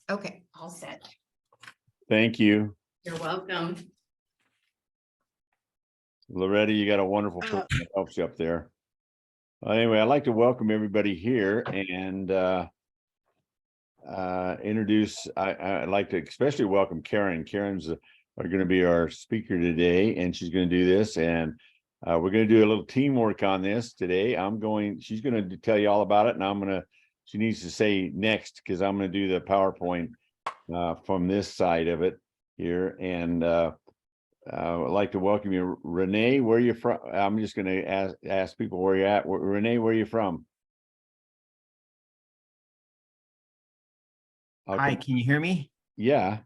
Okay, all set. Thank you. You're welcome. Loretta, you got a wonderful person that helps you up there. Anyway, I'd like to welcome everybody here and introduce, I'd like to especially welcome Karen. Karen's going to be our speaker today, and she's going to do this. And we're going to do a little teamwork on this today. She's going to tell you all about it, and she needs to say next, because I'm going to do the PowerPoint from this side of it here. And I'd like to welcome you. Renee, where are you from? I'm just going to ask people where you're at. Renee, where are you from? Hi, can you hear me? Yeah.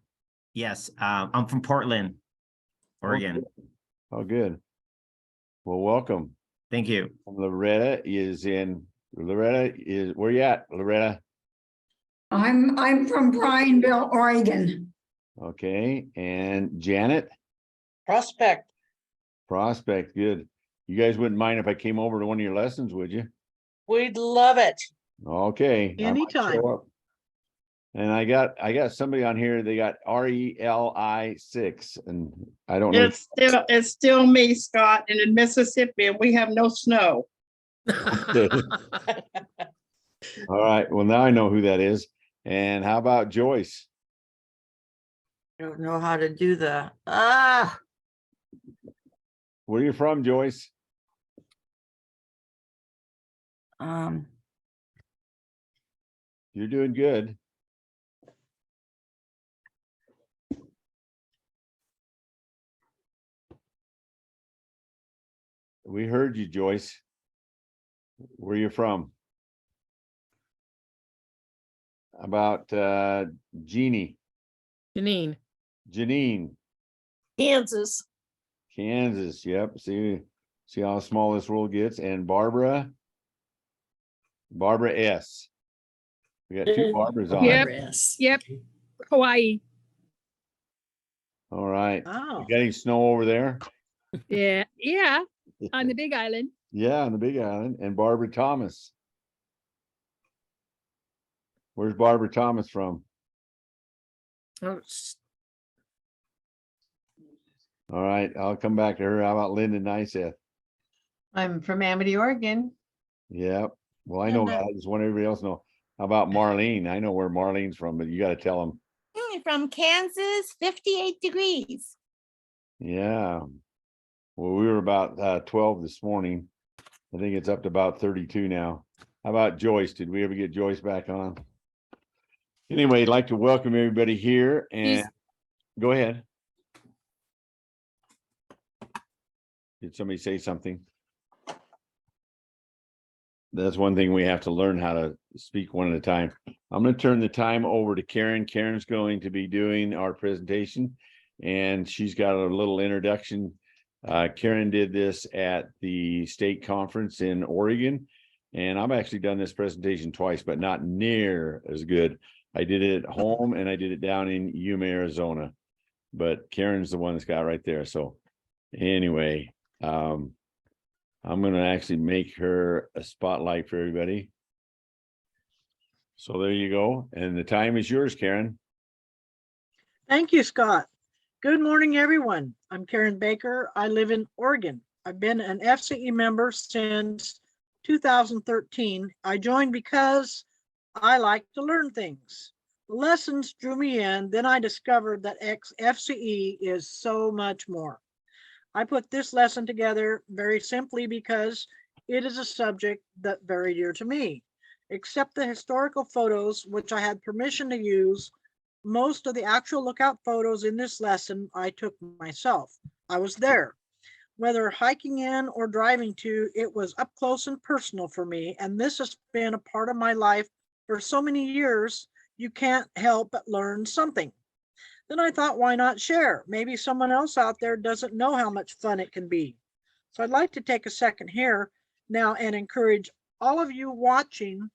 Yes, I'm from Portland, Oregon. Oh, good. Well, welcome. Thank you. Loretta is where you at, Loretta? I'm from Bryanville, Oregon. Okay, and Janet? Prospect. Prospect, good. You guys wouldn't mind if I came over to one of your lessons, would you? We'd love it. Okay. I might Anytime. show up. And I got somebody on here, they got RELI 6, and I don't know. It's still me, Scott, and in Mississippi, and we have no snow. Okay. All right, well, now I know who that is. And how about Joyce? Don't know how to do the, Where are you from, Joyce? You're doing good. We heard you, Joyce. Where are you from? About Jeannie. Janine. Kansas. Kansas. Yep. See how small this world gets. And Barbara S. We got two Barbaras on. Yep. it. Yep, Hawaii. All right. Oh, You got any snow over there? Yeah, on the Big Island. Yeah, on the Big Island. And Barbara Thomas. Where's Barbara Thomas from? All right, I'll come back to her. How about Linda Nyseth? I'm from Amity, Oregon. Yep. Well, I know that. I just want everybody else to know. How about Marlene? I know where Marlene's from, but you got to tell them. From Kansas, 58 degrees. Yeah. Well, we were about 12 this morning. I think it's up to about 32 now. How about Joyce? Did we ever get Joyce back on? Anyway, I'd like to welcome everybody here and go ahead. Did somebody say something? That's one thing we have to learn, how to speak one at a time. I'm going to turn the time over to Karen. Karen's going to be doing our presentation, and she's got a little introduction. Karen did this at the state conference in Oregon, and I've actually done this presentation twice, but not near as good. I did it at home and I did it down in Yuma, Arizona, but Karen's the one that's got right there. So anyway, I'm going to actually make her a spotlight for everybody. So there you go. And the time is yours, Karen. Thank you, Scott. Good morning, everyone. I'm Karen Baker. I live in Oregon. I've been an FCE member since 2013. I joined because I like to learn things. The lessons drew me in. Then I discovered that FCE is so much more. I put this lesson together very simply because it is a subject that's very dear to me. Except the historical photos, which I had permission to use, most of the actual lookout photos in this lesson I took myself. I was there. Whether hiking in or driving to, it was up close and personal for me, and this has been a part of my life for so many years, you can't help but learn something. Then I thought, why not share? Maybe someone else out there doesn't know how much fun it can be. So I'd like to take a second here now and encourage all of you watching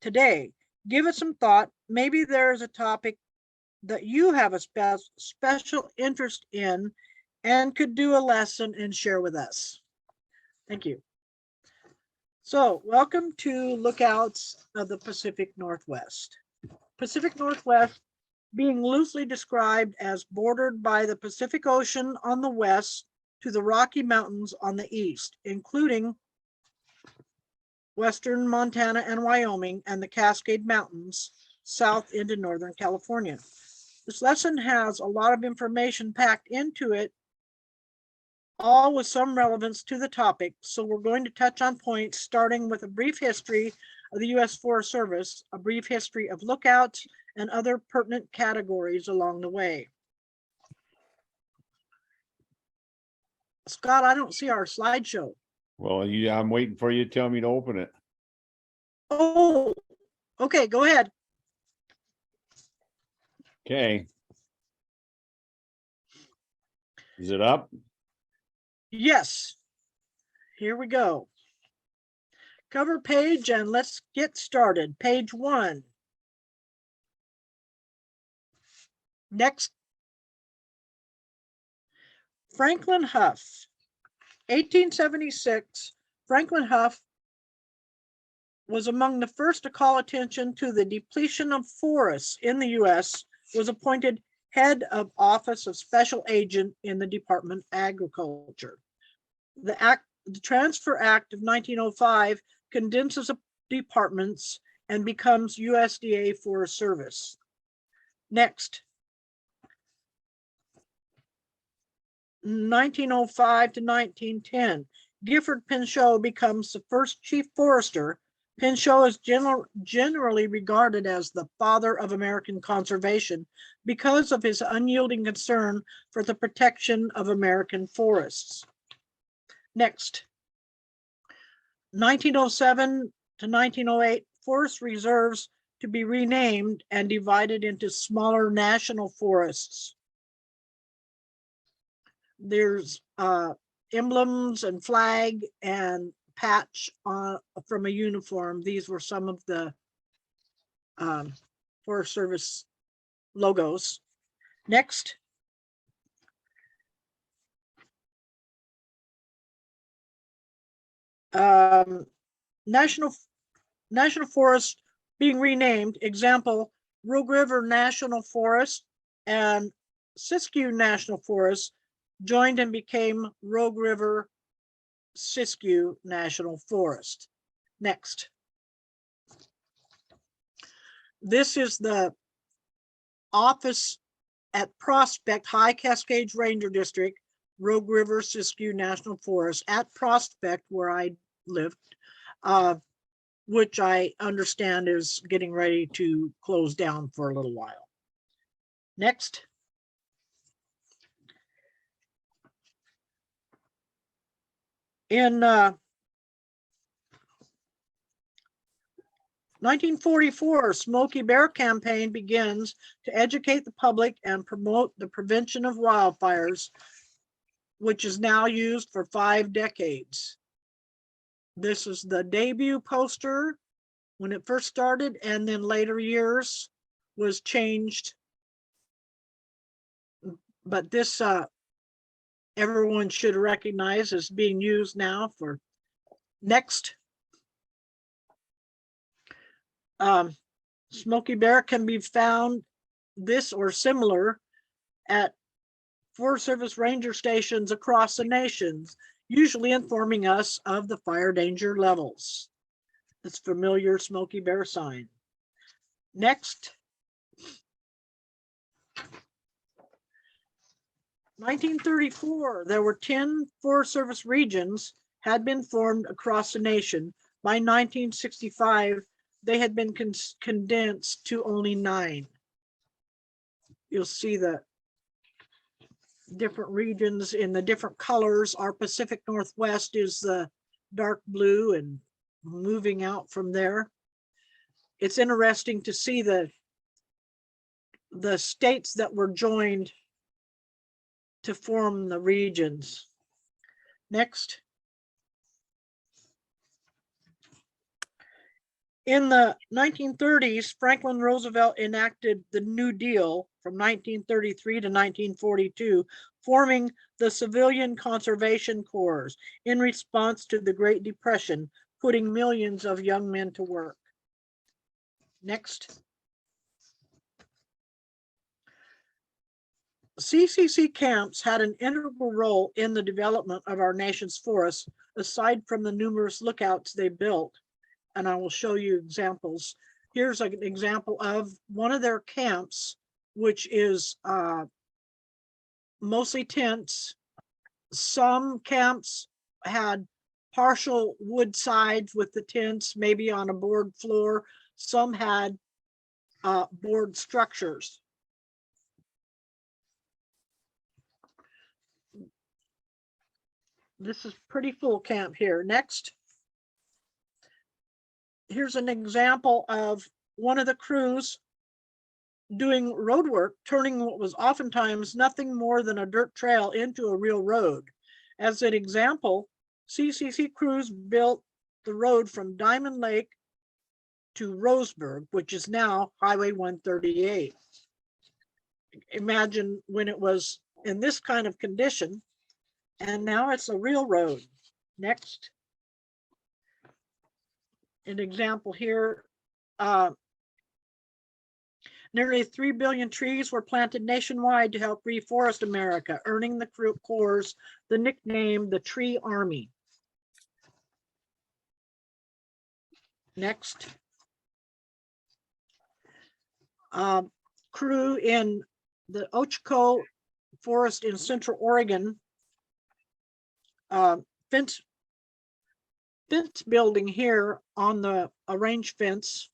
today, give it some thought. Maybe there's a topic that you have a special interest in and could do a lesson and share with us. Thank you. So welcome to Lookouts of the Pacific Northwest. Pacific Northwest being loosely described as bordered by the Pacific Ocean on the west to the Rocky Mountains on the east, including western Montana and Wyoming and the Cascade Mountains south into Northern California. This lesson has a lot of information packed into it, all with some relevance to the topic. So we're going to touch on points starting with a brief history of the U.S. Forest Service, a brief history of lookouts, and other pertinent categories along the way. Scott, I don't see our slideshow. Well, I'm waiting for you to tell me to open it. Oh, okay, go ahead. Okay. Is it up? Yes. Here we go. Cover page and let's get started. Page 1. Next. Franklin Huff. 1876, Franklin Huff was among the first to call attention to the depletion of forests in the U.S., was appointed head of Office of Special Agent in the Department of Agriculture. The Transfer Act of 1905 condenses departments and becomes USDA Forest Service. Next. 1905 to 1910, Gifford Pinchot becomes the first chief forester. Pinchot is generally regarded as the father of American conservation because of his unyielding concern for the protection of American forests. Next, 1907 to 1908, forest reserves to be renamed and divided into smaller national forests. There's emblems and flag and patch from a uniform. These were some of the Forest Service logos. Next. National Forest being renamed. Example, Rogue River National Forest and Siskiyou National Forest joined and became Rogue River Siskiyou National Forest. Next. This is the office at Prospect, High Cascades Ranger District, Rogue River Siskiyou National Forest at Prospect, where I lived, which I understand is getting ready to close down for a little while. Next. In 1944, Smokey Bear campaign begins to educate the public and promote the prevention of wildfires, which is now used for 5 decades. This is the debut poster when it first started, and then later years was changed. But this everyone should recognize as being used now for next. Smokey Bear can be found, this or similar, at Forest Service ranger stations across the nation, usually informing us of the fire danger levels. This familiar Smokey Bear sign. Next. 1934, there were 10 Forest Service regions had been formed across the nation. By 1965, they had been condensed to only 9. You'll see the different regions in the different colors. Our Pacific Northwest is the dark blue and moving out from there. It's interesting to see the states that were joined to form the regions. Next. In the 1930s, Franklin Roosevelt enacted the New Deal from 1933 to 1942, forming the Civilian Conservation Corps in response to the Great Depression, putting millions of young men to work. Next. CCC camps had an integral role in the development of our nation's forests, aside from the numerous lookouts they built. And I will show you examples. Here's an example of one of their camps, which is mostly tents. Some camps had partial wood sides with the tents, maybe on a board floor. Some had board structures. This is pretty full camp here. Next. Here's an example of one of the crews doing road work, turning what was oftentimes nothing more than a dirt trail into a real road. As an example, CCC crews built the road from Diamond Lake to Roseburg, which is now Highway 138. Imagine when it was in this kind of condition, and now it's a real road. Next. An example here, nearly 3 billion trees were planted nationwide to help reforest America, earning the Corps the nickname the Tree Army. Next. Crew in the Ochco Forest in Central Oregon, fence building here on the range fence.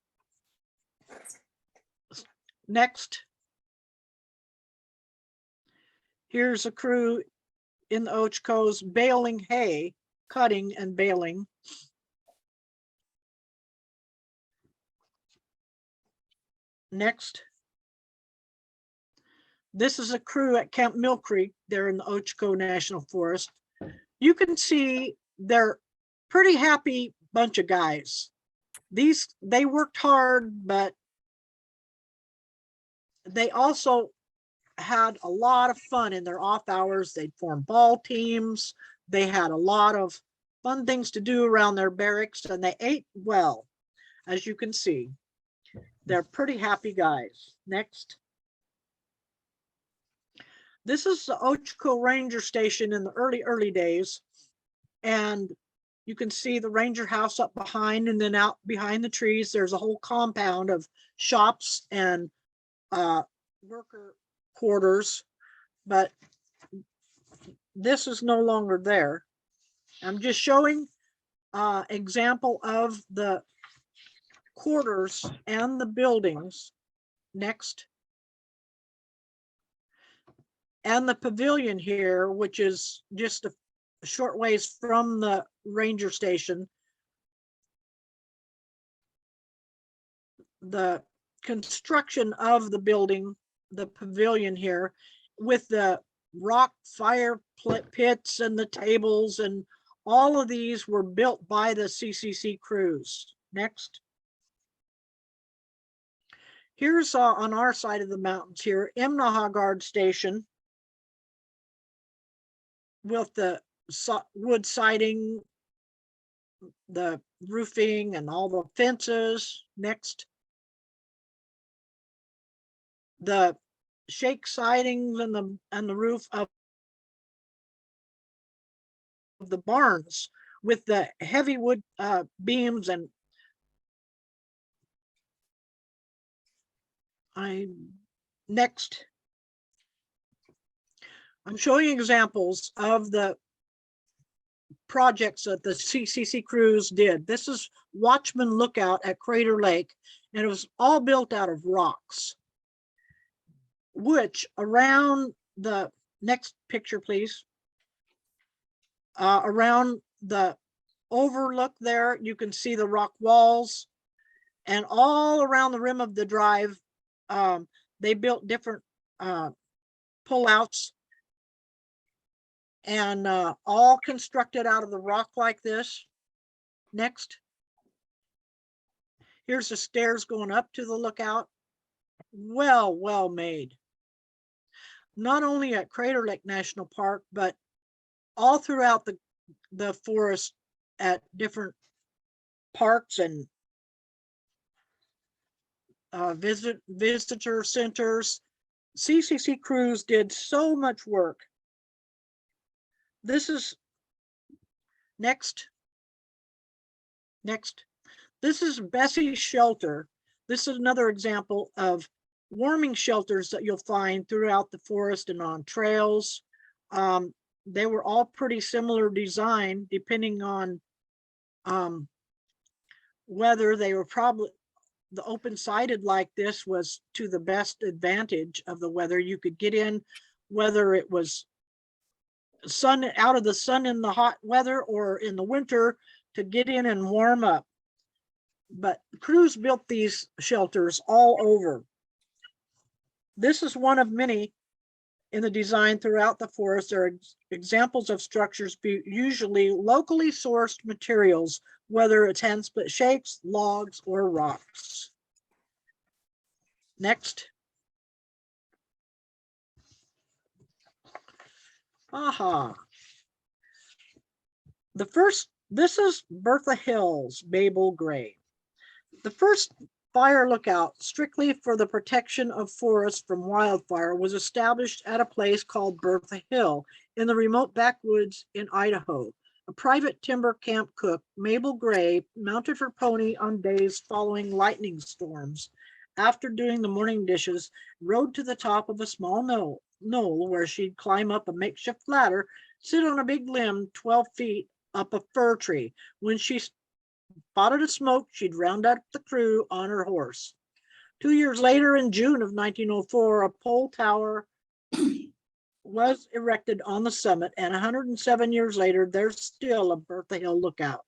Next. Here's a crew in the Ochcos baling hay, cutting and baling. Next. This is a crew at Camp Mill Creek there in the Ochco National Forest. You can see they're pretty happy bunch of guys. They worked hard, but they also had a lot of fun in their off hours. They'd form ball teams. They had a lot of fun things to do around their barracks, and they ate well, as you can see. They're pretty happy guys. Next. This is the Ochco Ranger Station in the early days. And you can see the ranger house up behind, and then out behind the trees, there's a whole compound of shops and worker quarters, but this is no longer there. I'm just showing example of the quarters and the buildings. Next. And the pavilion here, which is just a short ways from the ranger station. The construction of the building, the pavilion here, with the rock fire pits and the tables, and all of these were built by the CCC crews. Next. Here's on our side of the mountains here, Imnaha Guard Station, with the wood siding, the roofing, and all the fences. Next. The shake sidings and the roof of the barns with the heavy wood beams. And next. I'm showing examples of the projects that the CCC crews did. This is Watchman Lookout at Crater Lake, and it was all built out of rocks, which around the next picture, please. Around the overlook there, you can see the rock walls, and all around the rim of the drive, they built different pullouts, and all constructed out of the rock like this. Next. Here's the stairs going up to the lookout. Well made. Not only at Crater Lake National Park, but all throughout the forest at different parks and visitor centers. CCC crews did so much work. This is next. This is Bessie's shelter. This is another example of warming shelters that you'll find throughout the forest and on trails. They were all pretty similar design, depending on whether they were probably the open-sided like this was to the best advantage of the weather. You could get in whether it was sun out of the sun in the hot weather or in the winter to get in and warm up. But crews built these shelters all over. This is one of many in the design throughout the forest. There are examples of structures usually locally sourced materials, whether it's hand split shakes, logs, or rocks. Next. Aha. This is Bertha Hills, Babel Gray. The first fire lookout strictly for the protection of forests from wildfire was established at a place called Bertha Hill in the remote backwoods in Idaho. A private timber camp cook, Mabel Gray, mounted her pony on days following lightning storms. After doing the morning dishes, rode to the top of a small knoll where she'd climb up a makeshift ladder, sit on a big limb 12 feet up a fir tree. When she spotted a smoke, she'd round up the crew on her horse. 2 years later, in June of 1904, a pole tower was erected on the summit, and 107 years later, there's still a Bertha Hill lookout.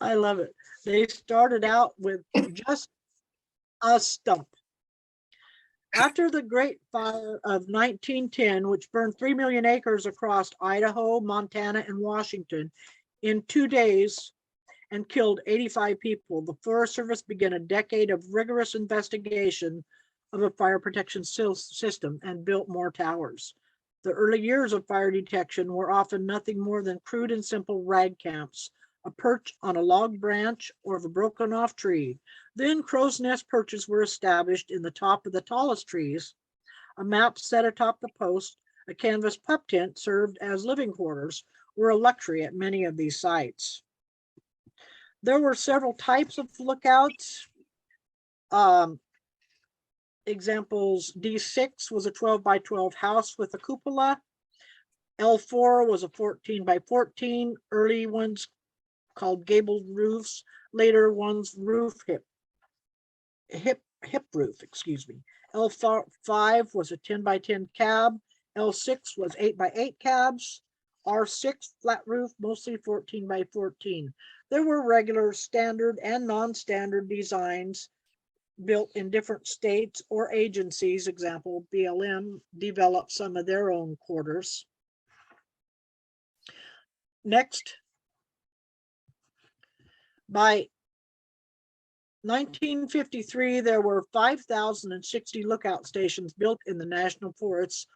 I love it. They started out with just a stump. After the Great Fire of 1910, which burned 3 million acres across Idaho, Montana, and Washington in 2 days and killed 85 people, the Forest Service began a decade of rigorous investigation of a fire protection system and built more towers. The early years of fire detection were often nothing more than crude and simple rag camps, a perch on a log branch or the broken off tree. Then crow's nest perches were established in the top of the tallest trees. A map set atop the post, a canvas pup tent served as living quarters, were a luxury at many of these sites. There were several types of lookouts. Examples, D6 was a 12 by 12 house with a cupola. L4 was a 14 by 14. Early ones called gabled roofs, later ones roof hip roof, excuse me. L5 was a 10 by 10 cab. L6 was 8 by 8 cabs. R6 flat roof, mostly 14 by 14. There were regular, standard, and non-standard designs built in different states or agencies. Example, BLM developed some of their own quarters. Next. By 1953, there were 5,060 lookout stations built in the national forests,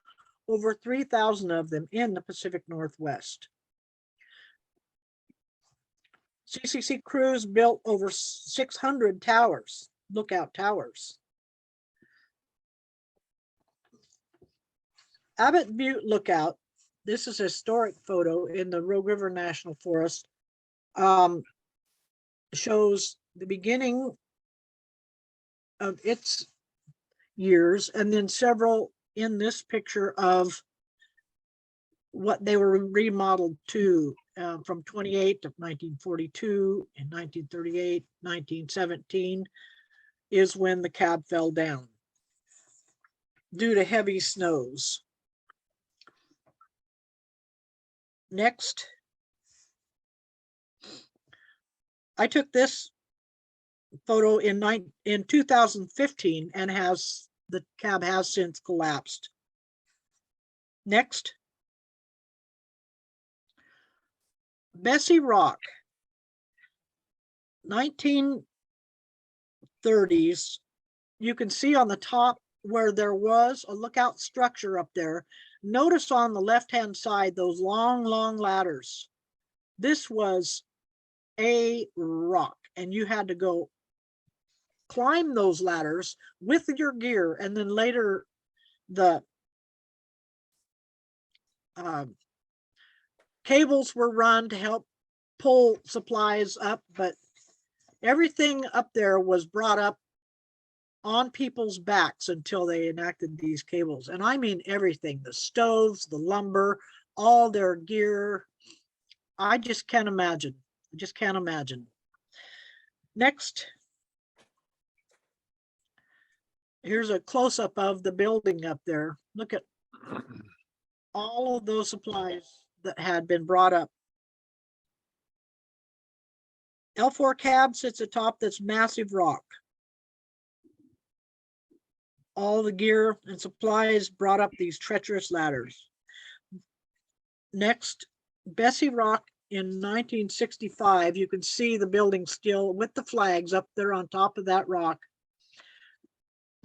over 3,000 of them in the Pacific Northwest. CCC crews built over 600 towers, lookout towers. Abbott Butte Lookout, this is a historic photo in the Rogue River National Forest, shows the beginning of its years, and then several in this picture of what they were remodeled to from 28 to 1942 and 1938, 1917 is when the cab fell down due to heavy snows. Next. I took this photo in 2015 and the cab has since collapsed. Next. Bessie Rock, 1930s. You can see on the top where there was a lookout structure up there. Notice on the left-hand side, those long, long ladders. This was a rock, and you had to go climb those ladders with your gear, and then later the cables were run to help pull supplies up, but everything up there was brought up on people's backs until they enacted these cables. And I mean everything, the stoves, the lumber, all their gear. I just can't imagine. I just can't imagine. Next. Here's a close-up of the building up there. Look at all of those supplies that had been brought up. L4 cab sits atop this massive rock. All the gear and supplies brought up these treacherous ladders. Next, Bessie Rock in 1965, you can see the building still with the flags up there on top of that rock.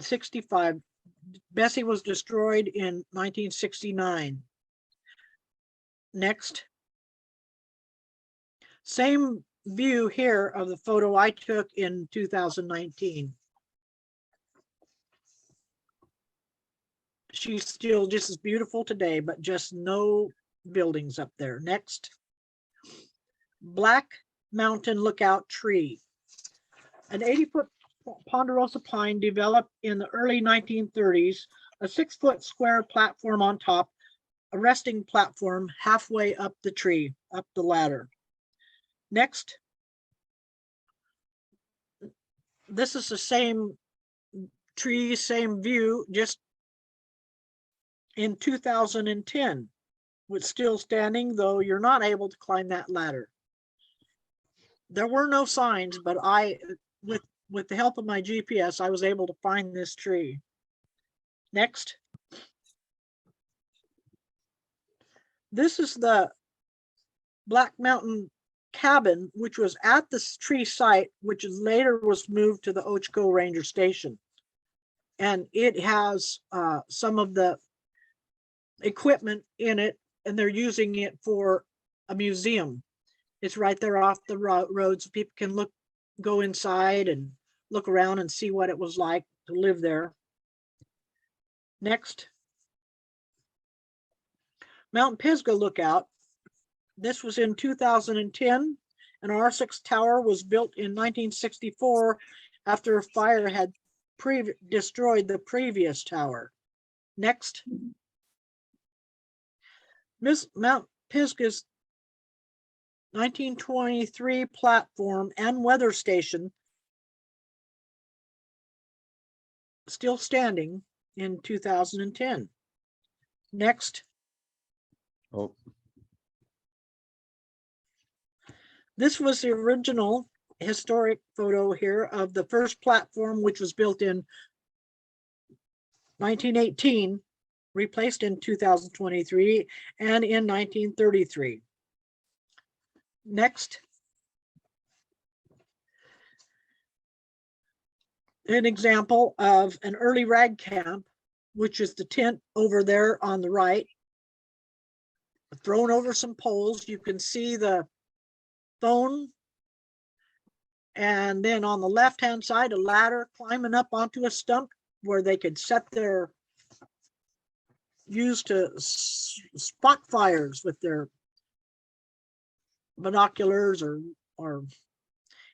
65. Bessie was destroyed in 1969. Next. Same view here of the photo I took in 2019. She's still just as beautiful today, but just no buildings up there. Next. Black Mountain Lookout Tree. An 80-foot ponderosa pine developed in the early 1930s, a 6-foot square platform on top, a resting platform halfway up the tree, up the ladder. Next. This is the same tree, same view, just in 2010, was still standing, though you're not able to climb that ladder. There were no signs, but with the help of my GPS, I was able to find this tree. Next. This is the Black Mountain cabin, which was at this tree site, which later was moved to the Ochco Ranger Station. And it has some of the equipment in it, and they're using it for a museum. It's right there off the road, so people can go inside and look around and see what it was like to live there. Next. Mount Pisgah Lookout. This was in 2010. An R6 tower was built in 1964 after a fire had destroyed the previous tower. Next. Mount Pisgah's 1923 platform and weather station still standing in 2010. Next. Oh, This was the original historic photo here of the first platform, which was built in 1918, replaced in 2023, and in 1933. Next. An example of an early rag camp, which is the tent over there on the right, thrown over some poles. You can see the phone, and then on the left-hand side, a ladder climbing up onto a stump where they could set their, used to spot fires with their binoculars, or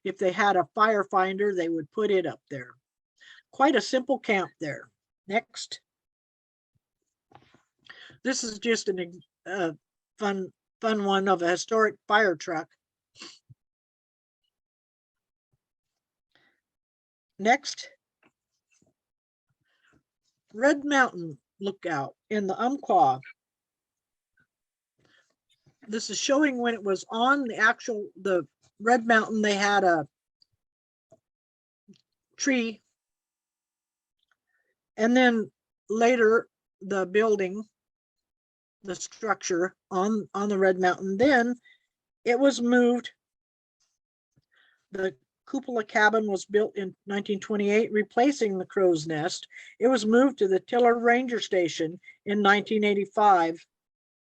if they had a firefinder, they would put it up there. Quite a simple camp there. Next. This is just a fun one of a historic fire truck. Next. Red Mountain Lookout in the Umpqua. This is showing when it was on the Red Mountain, they had a tree. And then later the building, the structure on the Red Mountain, then it was moved. The cupola cabin was built in 1928, replacing the crow's nest. It was moved to the Tiller Ranger Station in 1985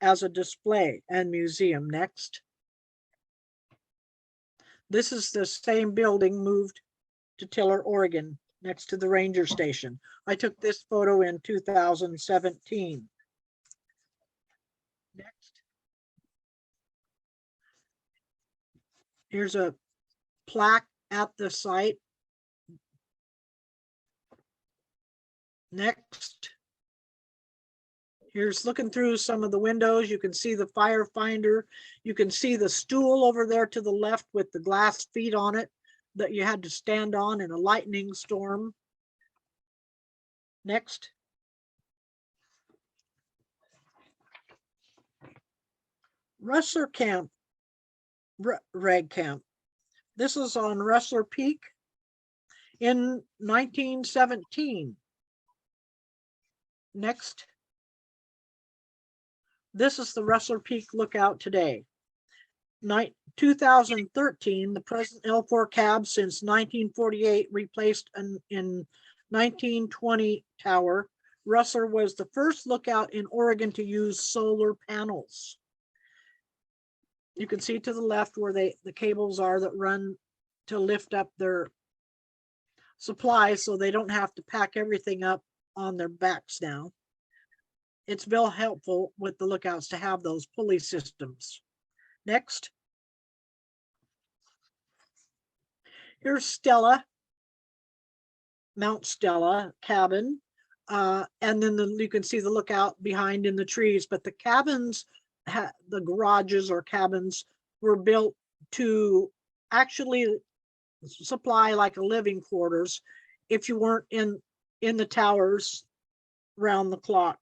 as a display and museum. Next. This is the same building moved to Tiller, Oregon, next to the ranger station. I took this photo in 2017. Next. Here's a plaque at the site. Next. Here's looking through some of the windows. You can see the firefinder. You can see the stool over there to the left with the glass feet on it that you had to stand on in a lightning storm. Next. Rustler Camp, Rag Camp. This is on Rustler Peak in 1917. Next. This is the Rustler Peak Lookout today. 2013, the present L4 cab since 1948 replaced in 1920 tower. Rustler was the first lookout in Oregon to use solar panels. You can see to the left where the cables are that run to lift up their supplies so they don't have to pack everything up on their backs now. It's real helpful with the lookouts to have those pulley systems. Next. Here's Stella, Mount Stella cabin. And then you can see the lookout behind in the trees, but the cabins, the garages or cabins were built to actually supply like a living quarters if you weren't in the towers round the clock.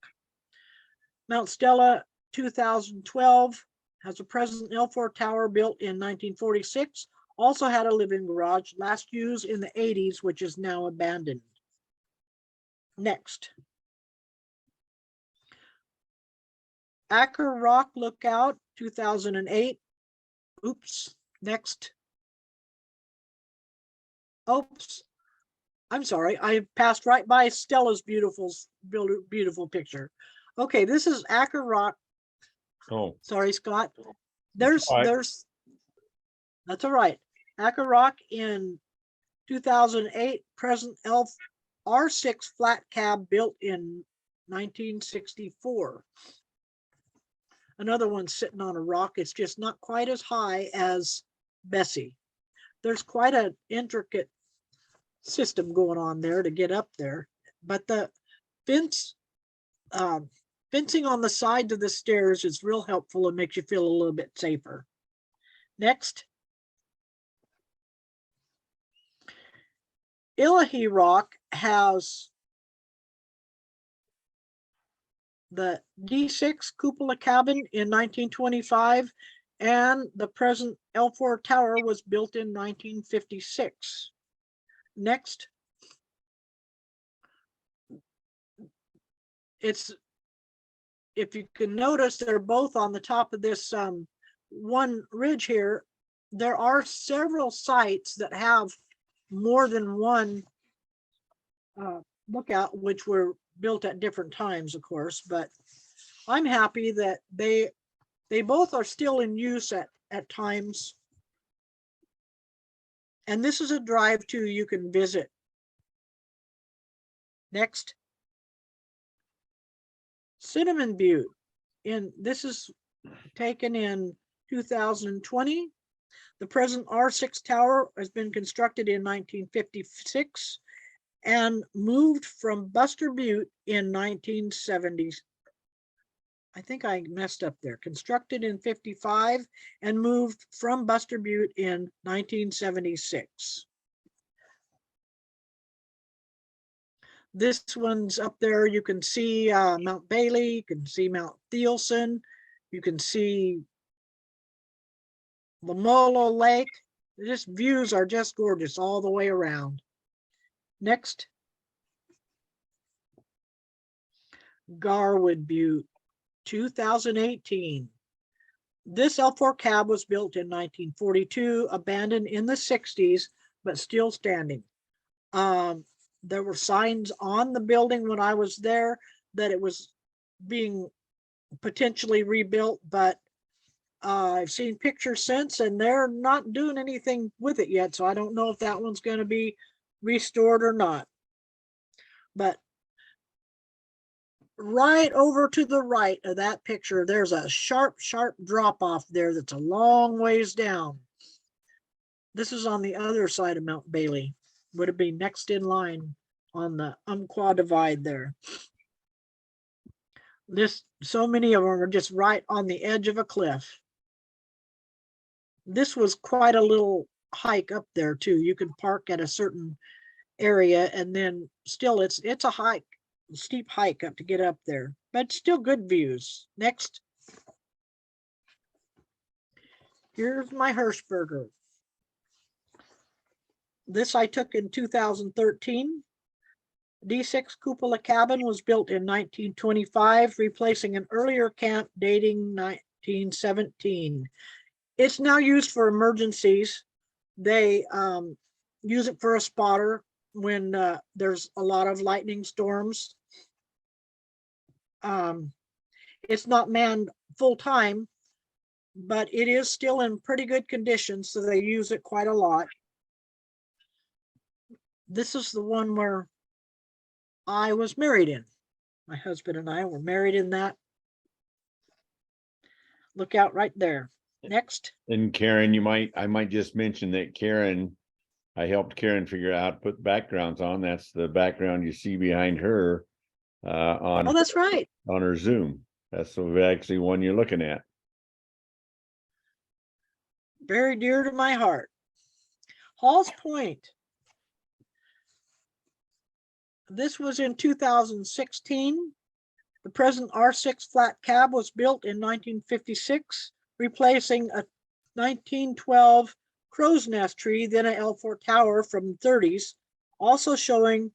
Mount Stella 2012 has a present L4 tower built in 1946. Also had a living garage, last used in the 80s, which is now abandoned. Next. Acker Rock Lookout 2008. Oops. Next. Oops. I'm sorry. I passed right by Stella's beautiful picture. Okay, this is Acker Rock. Oh, Sorry, Scott. all right. That's all right. Acker Rock in 2008, present R6 flat cab built in 1964. Another one sitting on a rock. It's just not quite as high as Bessie. There's quite an intricate system going on there to get up there, but the fencing on the side of the stairs is real helpful and makes you feel a little bit safer. Next. Illahee Rock has the D6 cupola cabin in 1925, and the present L4 tower was built in 1956. Next. If you can notice, they're both on the top of this one ridge here. There are several sites that have more than one lookout, which were built at different times, of course, but I'm happy that they both are still in use at times. And this is a drive to you can visit. Next. Cinnamon Butte. This is taken in 2020. The present R6 tower has been constructed in 1956 and moved from Buster Butte in 1970s. I think I messed up there. Constructed in 55 and moved from Buster Butte in 1976. This one's up there. You can see Mount Bailey, you can see Mount Thielsen, you can see Lamolo Lake. Just views are just gorgeous all the way around. Next. Garwood Butte, 2018. This L4 cab was built in 1942, abandoned in the 60s, but still standing. There were signs on the building when I was there that it was being potentially rebuilt, but I've seen pictures since and they're not doing anything with it yet. So I don't know if that one's going to be restored or not. But right over to the right of that picture, there's a sharp drop off there that's a long ways down. This is on the other side of Mount Bailey. Would it be next in line on the Umpqua Divide there? So many of them are just right on the edge of a cliff. This was quite a little hike up there too. You could park at a certain area and then still it's a hike, a steep hike up to get up there, but still good views. Next. Here's my Hirschberger. This I took in 2013. D6 cupola cabin was built in 1925, replacing an earlier camp dating 1917. It's now used for emergencies. They use it for a spotter when there's a lot of lightning storms. It's not manned full time, but it is still in pretty good condition, so they use it quite a lot. This is the one where I was married in. My husband and I were married in that. Look out right there. Next. And Karen, I might just mention that Karen, I helped Karen figure out how to put backgrounds on. That's the background you see behind her Oh, that's right. on her Zoom. That's the actually one you're looking at. Very dear to my heart. Hall's Point. This was in 2016. The present R6 flat cab was built in 1956, replacing a 1912 crow's nest tree, then an L4 tower from the 30s, also showing,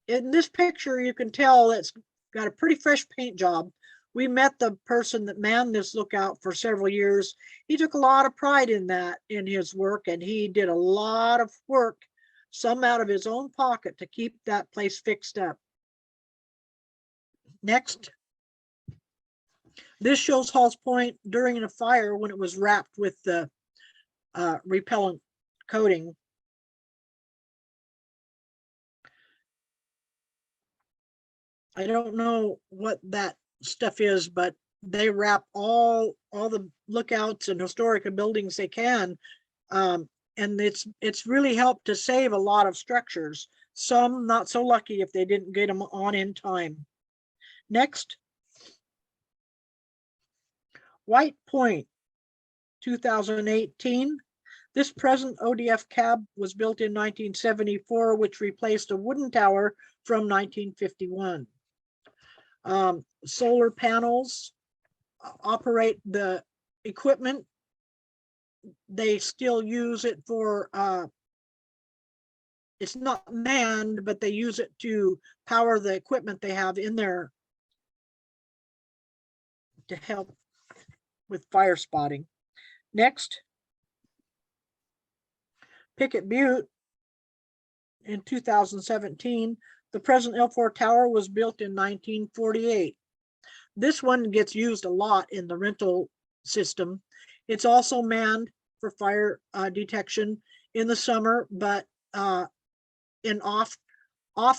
in this picture, you can tell it's got a pretty fresh paint job. We met the person that manned this lookout for several years. He took a lot of pride in that, in his work, and he did a lot of work, some out of his own pocket, to keep that place fixed up. Next. This shows Hall's Point during a fire when it was wrapped with the repellent coating. I don't know what that stuff is, but they wrap all the lookouts and historic buildings they can, and it's really helped to save a lot of structures. Some not so lucky if they didn't get them on in time. Next. White Point, 2018. This present ODF cab was built in 1974, which replaced a wooden tower from 1951. Solar panels operate the equipment. They still use it for, it's not manned, but they use it to power the equipment they have in there to help with fire spotting. Next. Picket Butte in 2017. The present L4 tower was built in 1948. This one gets used a lot in the rental system. It's also manned for fire detection in the summer, but in off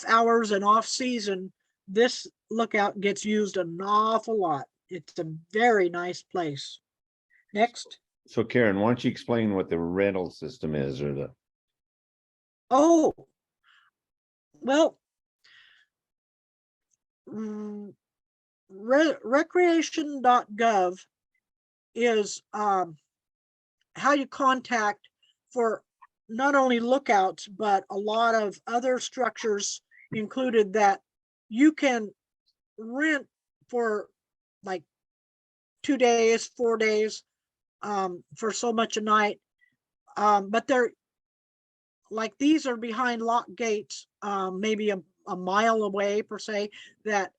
hours and off season, this lookout gets used an awful lot. It's a very nice place. Next. So Karen, why don't you explain what the rental system is, or the? Oh, well, recreation.gov is how you contact for not only lookouts, but a lot of other structures included that you can rent for like 2 days, 4 days, for so much a night. But they're like, these are behind locked gates, maybe a mile away per se, that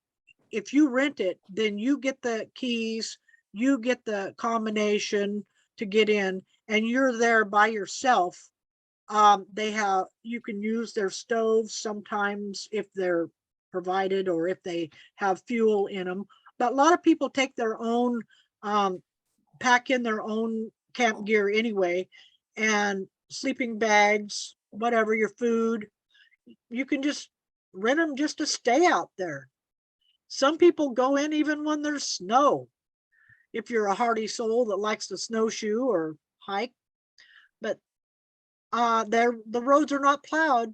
if you rent it, then you get the keys, you get the combination to get in, and you're there by yourself. You can use their stoves sometimes if they're provided, or if they have fuel in them. But a lot of people take their own, pack in their own camp gear anyway, and sleeping bags, whatever, your food. You can just rent them just to stay out there. Some people go in even when there's snow, if you're a hardy soul that likes to snowshoe or hike. But the roads are not plowed.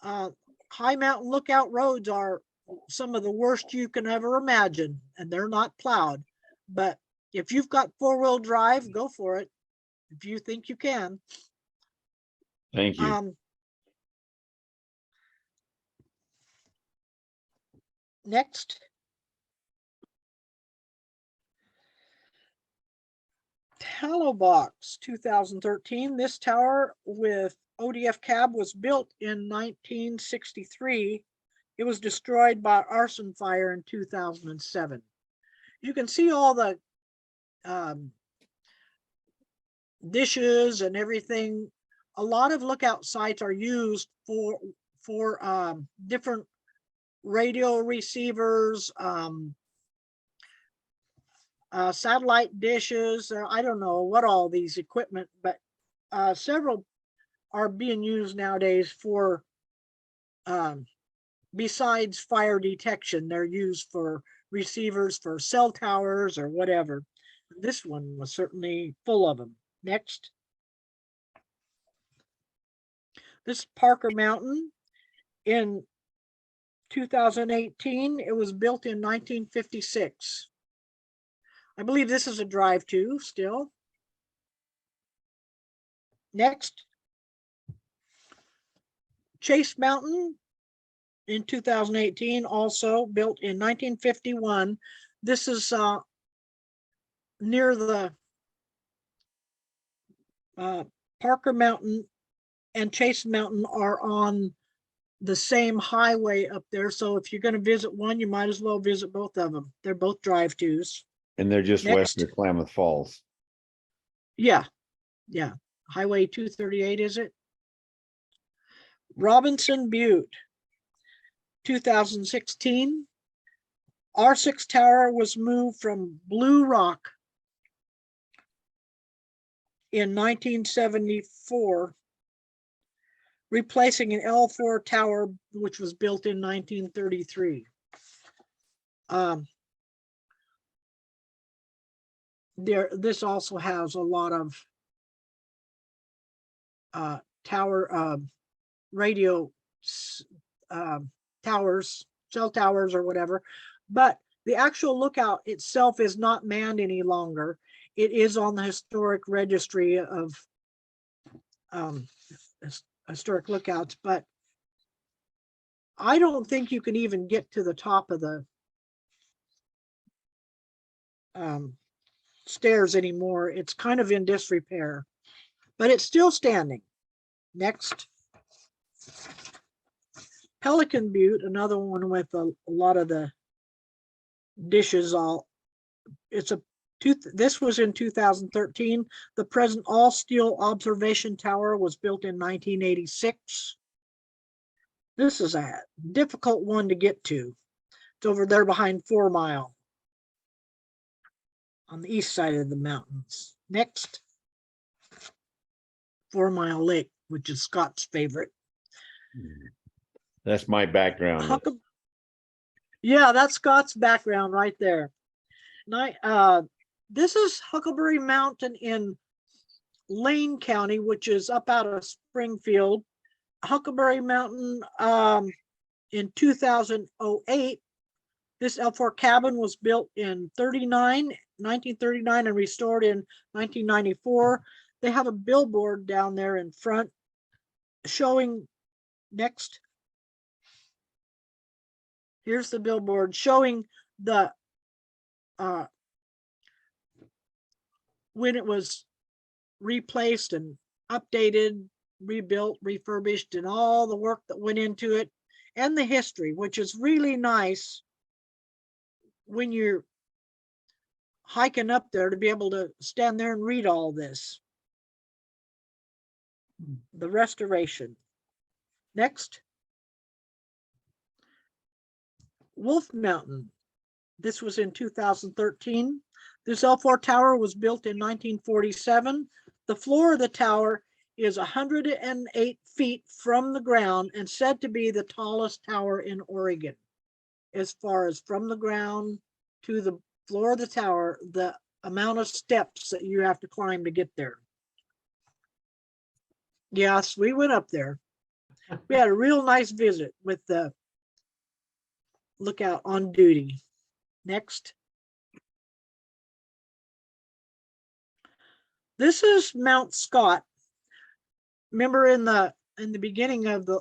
High mountain lookout roads are some of the worst you can ever imagine, and they're not plowed. But if you've got 4-wheel drive, go for it if you think you can. Thank you. Next. Tallow Box 2013. This tower with ODF cab was built in 1963. It was destroyed by arson fire in 2007. You can see all the dishes and everything. A lot of lookout sites are used for different radio receivers, satellite dishes. I don't know what all these equipment, but several are being used nowadays for, besides fire detection, they're used for receivers for cell towers or whatever. This one was certainly full of them. Next. This is Parker Mountain in 2018. It was built in 1956. I believe this is a drive-to still. Next. Chase Mountain in 2018, also built in 1951. This is near the Parker Mountain and Chase Mountain are on the same highway up there. So if you're going to visit one, you might as well visit both of them. They're both drive-tos. And they're just west Next. of Klamath Falls. Yeah. Yeah. Highway 238, is it? Robinson Butte, 2016. R6 tower was moved from Blue Rock in 1974, replacing an L4 tower, which was built in 1933. This also has a lot of tower radio towers, cell towers or whatever, but the actual lookout itself is not manned any longer. It is on the historic registry of historic lookouts, but I don't think you can even get to the top of the stairs anymore. It's kind of in disrepair, but it's still standing. Next. Pelican Butte, another one with a lot of the dishes all. This was in 2013. The present all steel observation tower was built in 1986. This is a difficult one to get to. It's over there behind 4 Mile on the east side of the mountains. Next. 4 Mile Lake, which is Scott's favorite. That's my background. Yeah, that's Scott's background right there. This is Huckleberry Mountain in Lane County, which is up out of Springfield. Huckleberry Mountain in 2008. This L4 cabin was built in 1939 and restored in 1994. They have a billboard down there in front showing, next. Here's the billboard showing the when it was replaced and updated, rebuilt, refurbished, and all the work that went into it, and the history, which is really nice when you're hiking up there to be able to stand there and read all this. The restoration. Next. Wolf Mountain This was in 2013. This L4 tower was built in 1947. The floor of the tower is 108 feet from the ground and said to be the tallest tower in Oregon. As far as from the ground to the floor of the tower, the amount of steps that you have to climb to get there. Yes, we went up there. We had a real nice visit with the lookout on duty. Next. This is Mount Scott. Remember in the beginning of the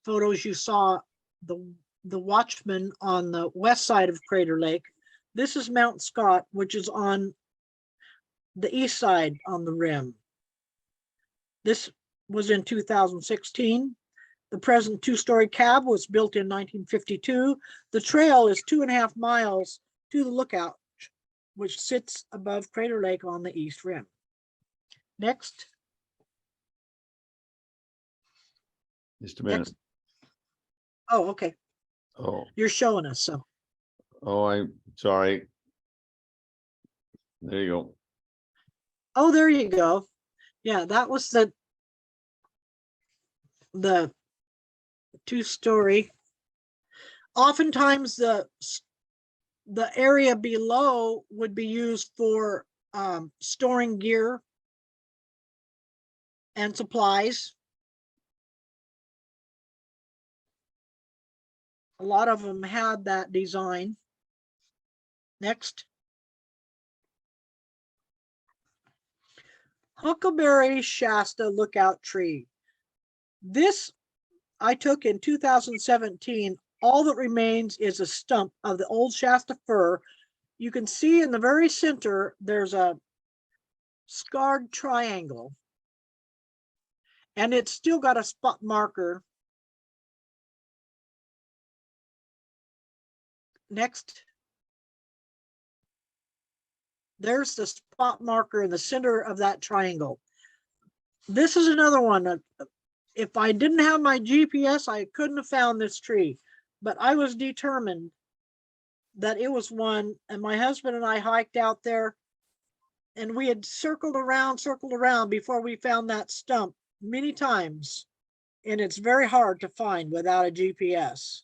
photos you saw the watchman on the west side of Crater Lake. This is Mount Scott, which is on the east side on the rim. This was in 2016. The present two-story cab was built in 1952. The trail is 2.5 miles to the lookout, which sits above Crater Lake on the east rim. Next. Just a minute. Next. Oh, okay. Oh, You're showing us, so. I'm sorry. There you go. Oh, there you go. Yeah, that was the two-story. Oftentimes the area below would be used for storing gear and supplies. A lot of them had that design. Next. Huckleberry Shasta Lookout Tree. This I took in 2017. All that remains is a stump of the old Shasta fir. You can see in the very center, there's a scarred triangle. And it's still got a spot marker. Next. There's the spot marker in the center of that triangle. This is another one. If I didn't have my GPS, I couldn't have found this tree, but I was determined that it was one, and my husband and I hiked out there, and we had circled around before we found that stump many times, and it's very hard to find without a GPS.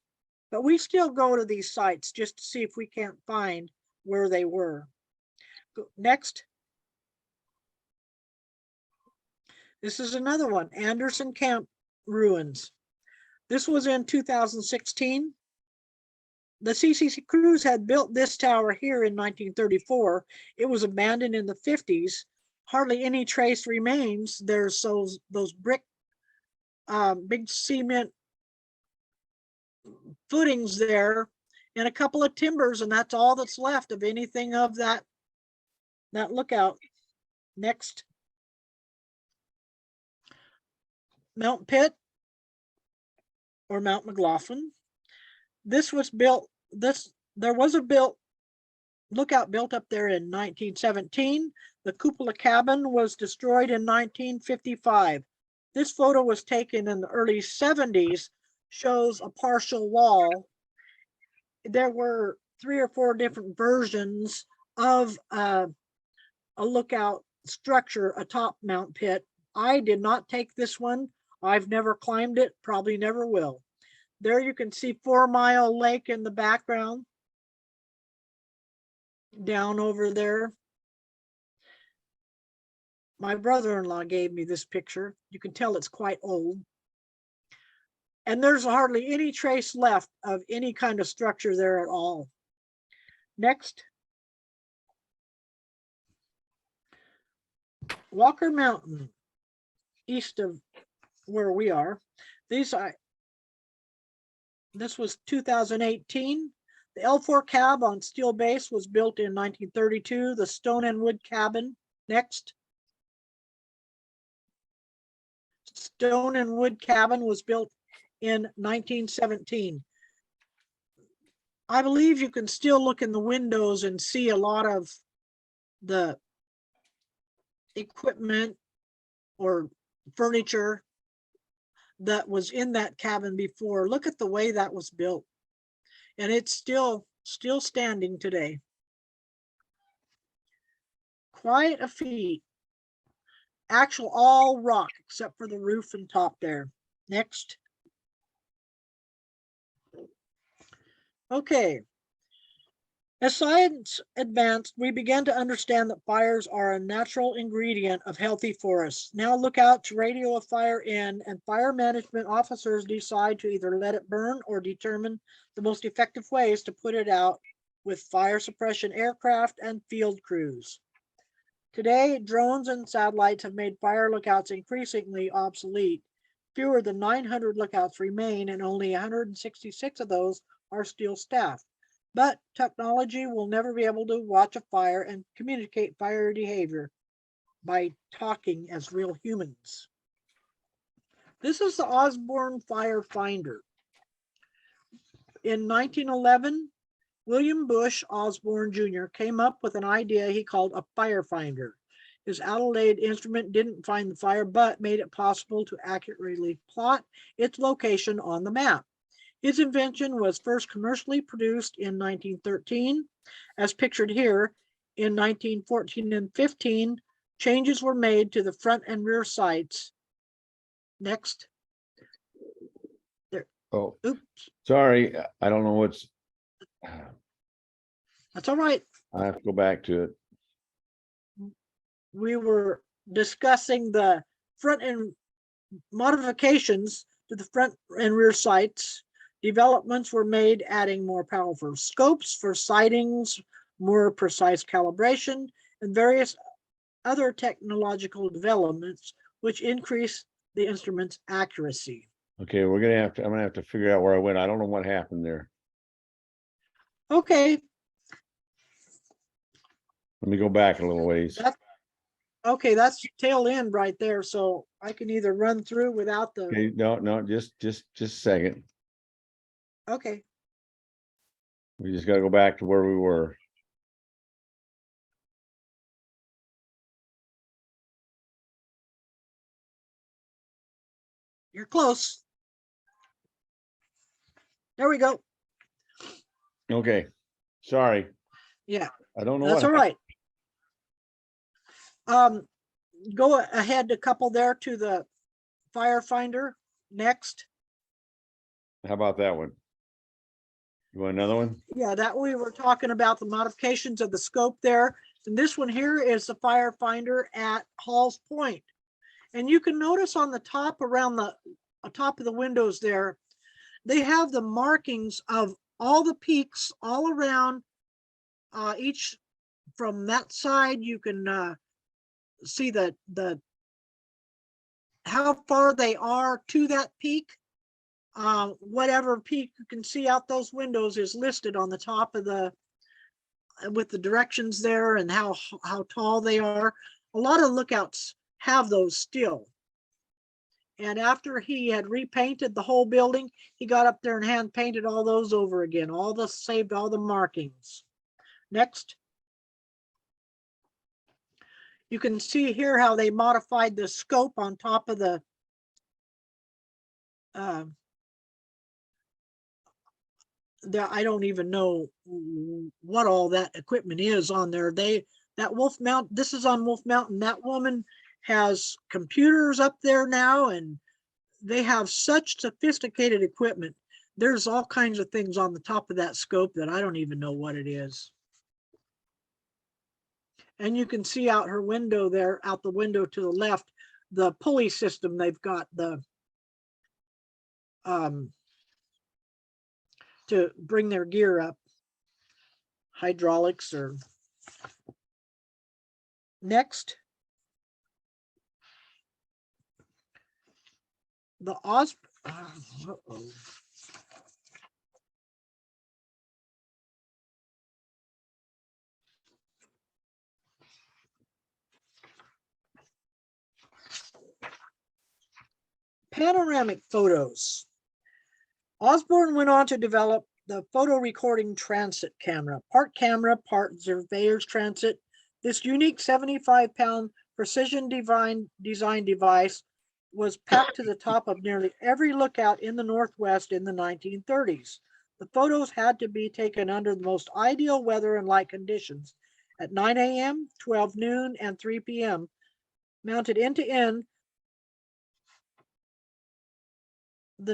But we still go to these sites just to see if we can't find where they were. Next. This is another one, Anderson Camp Ruins. This was in 2016. The CCC crews had built this tower here in 1934. It was abandoned in the 50s. Hardly any trace remains. There's those brick, big cement footings there and a couple of timbers, and that's all that's left of anything of that lookout. Next. Mount Pitt or Mount McLaughlin. This was built, there was a lookout built up there in 1917. The cupola cabin was destroyed in 1955. This photo was taken in the early 70s, shows a partial wall. There were 3 or 4 different versions of a lookout structure atop Mount Pitt. I did not take this one. I've never climbed it, probably never will. There you can see 4 Mile Lake in the background. Down over there. My brother-in-law gave me this picture. You can tell it's quite old. And there's hardly any trace left of any kind of structure there at all. Next. Walker Mountain, east of where we are. This was 2018. The L4 cab on steel base was built in 1932. The stone and wood cabin. Next. Stone and wood cabin was built in 1917. I believe you can still look in the windows and see a lot of the equipment or furniture that was in that cabin before. Look at the way that was built. And it's still still standing today. Quite a feat. Actual all rock except for the roof and top there. Next. Okay. As science advanced, we began to understand that fires are a natural ingredient of healthy forests. Now look out to radio a fire in, and fire management officers decide to either let it burn or determine the most effective ways to put it out with fire suppression aircraft and field crews. Today, drones and satellites have made fire lookouts increasingly obsolete. Fewer than 900 lookouts remain, and only 166 of those are still staffed. But technology will never be able to watch a fire and communicate fire behavior by talking as real humans. This is the Osborne Fire Finder. In 1911, William Bush Osborne Jr. came up with an idea he called a fire finder. His Adelaide instrument didn't find the fire, but made it possible to accurately plot its location on the map. His invention was first commercially produced in 1913, as pictured here. In 1914 and 15, changes were made to the front and rear sights. Next. Oh, Oops, sorry, I don't know what's, that's all right. I have to go back to it. We were discussing the front and modifications to the front and rear sights. Developments were made adding more powerful scopes for sightings, more precise calibration, and various other technological developments which increase the instrument's accuracy. Okay, I'm gonna have to figure out where I went. I don't know what happened there. Okay, Let me go back a little ways. okay, that's tail end right there, so I can either run through without the, Okay, no, just a second. okay. We just gotta go back to where we were. You're close. There we go. Okay, sorry. Yeah, I don't know that's what all happened. right. Go ahead a couple there to the firefinder. Next. How about that one? You want another one? Yeah, that we were talking about the modifications of the scope there. And this one here is the firefinder at Hall's Point. And you can notice on the top around the top of the windows there, they have the markings of all the peaks all around each. From that side, you can see the how far they are to that peak. Whatever peak you can see out those windows is listed on the top of the with the directions there and how tall they are. A lot of lookouts have those still. And after he had repainted the whole building, he got up there and hand painted all those over again, saved all the markings. Next. You can see here how they modified the scope on top of the I don't even know what all that equipment is on there. That Wolf Mountain, this is on Wolf Mountain. That woman has computers up there now, and they have such sophisticated equipment. There's all kinds of things on the top of that scope that I don't even know what it is. And you can see out her window there, out the window to the left, the pulley system. They've got the to bring their gear up, hydraulics or next. The panoramic photos. Osborne went on to develop the photo recording transit camera, part surveyor's transit. This unique 75-pound precision design device was packed to the top of nearly every lookout in the Northwest in the 1930s. The photos had to be taken under the most ideal weather and light conditions at 9 a.m., 12 noon, and 3 p.m. Mounted end to end. The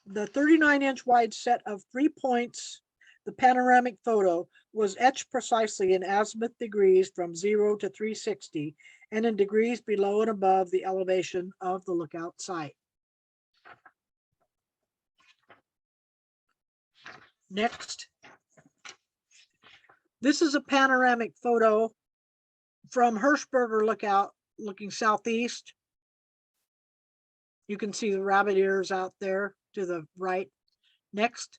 the 39-inch wide set of 3 points, the panoramic photo, was etched precisely in azimuth degrees from 0 to 360 and in degrees below and above the elevation of the lookout site. Next. This is a panoramic photo from Hirschberger Lookout looking southeast. You can see the rabbit ears out there to the right. Next.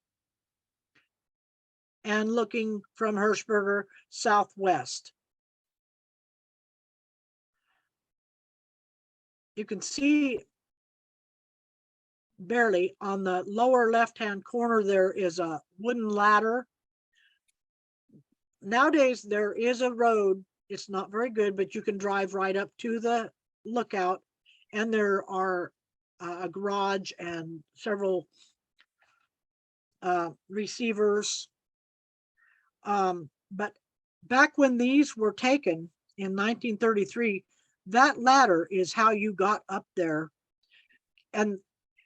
And looking from Hirschberger southwest. You can see barely on the lower left-hand corner, there is a wooden ladder. Nowadays, there is a road. It's not very good, but you can drive right up to the lookout, and there are a garage and several receivers. But back when these were taken in 1933, that ladder is how you got up there. And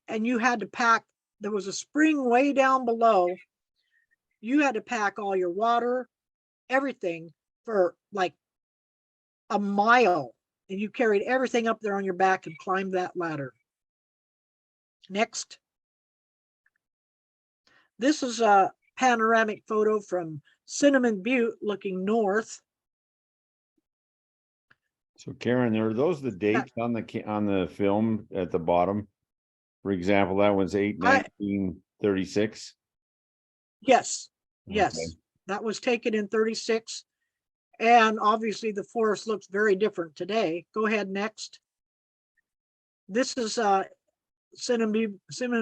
you had to pack, there was a spring way down below. You had to pack all your water, everything for like a mile, and you carried everything up there on your back and climbed that ladder. Next. This is a panoramic photo from Cinnamon Butte looking north. So Karen, are those the dates on the film at the bottom? For example, that was 8/19/36. Yes, yes, Okay. that was taken in 36. And obviously the forest looks very different today. Go ahead, next. This is Cinnamon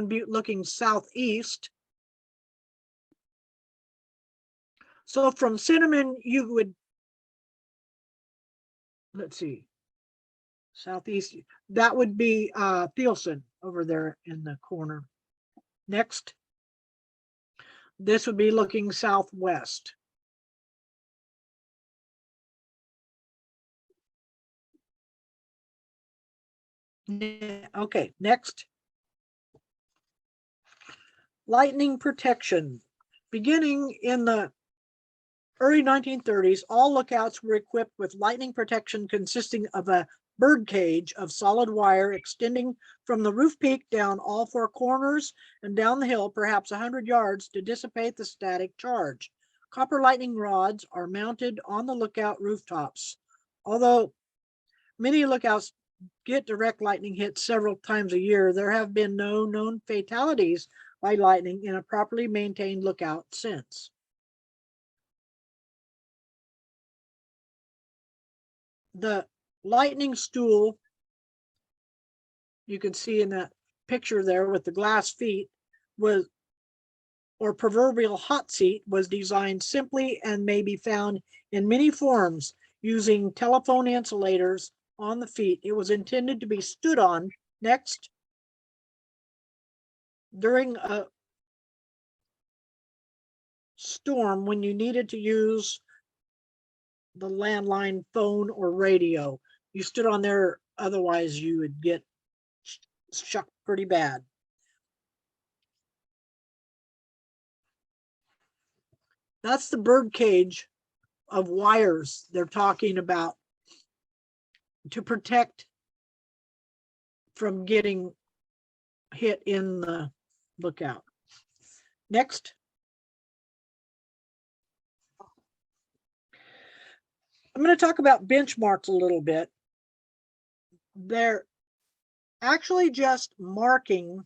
Butte looking southeast. So from Cinnamon, you would, let's see, southeast, that would be Thielsen over there in the corner. Next. This would be looking southwest. Okay, next. Lightning protection. Beginning in the early 1930s, all lookouts were equipped with lightning protection consisting of a bird cage of solid wire extending from the roof peak down all four corners and down the hill perhaps 100 yards to dissipate the static charge. Copper lightning rods are mounted on the lookout rooftops. Although many lookouts get direct lightning hits several times a year, there have been no known fatalities by lightning in a properly maintained lookout since. The lightning stool, you can see in that picture there with the glass feet, was, or proverbial hot seat, was designed simply and may be found in many forms using telephone insulators on the feet. It was intended to be stood on. Next. During a storm when you needed to use the landline phone or radio, you stood on there, otherwise you would get shocked pretty bad. That's the bird cage of wires they're talking about to protect from getting hit in the lookout. Next. I'm going to talk about benchmarks a little bit. They're actually just marking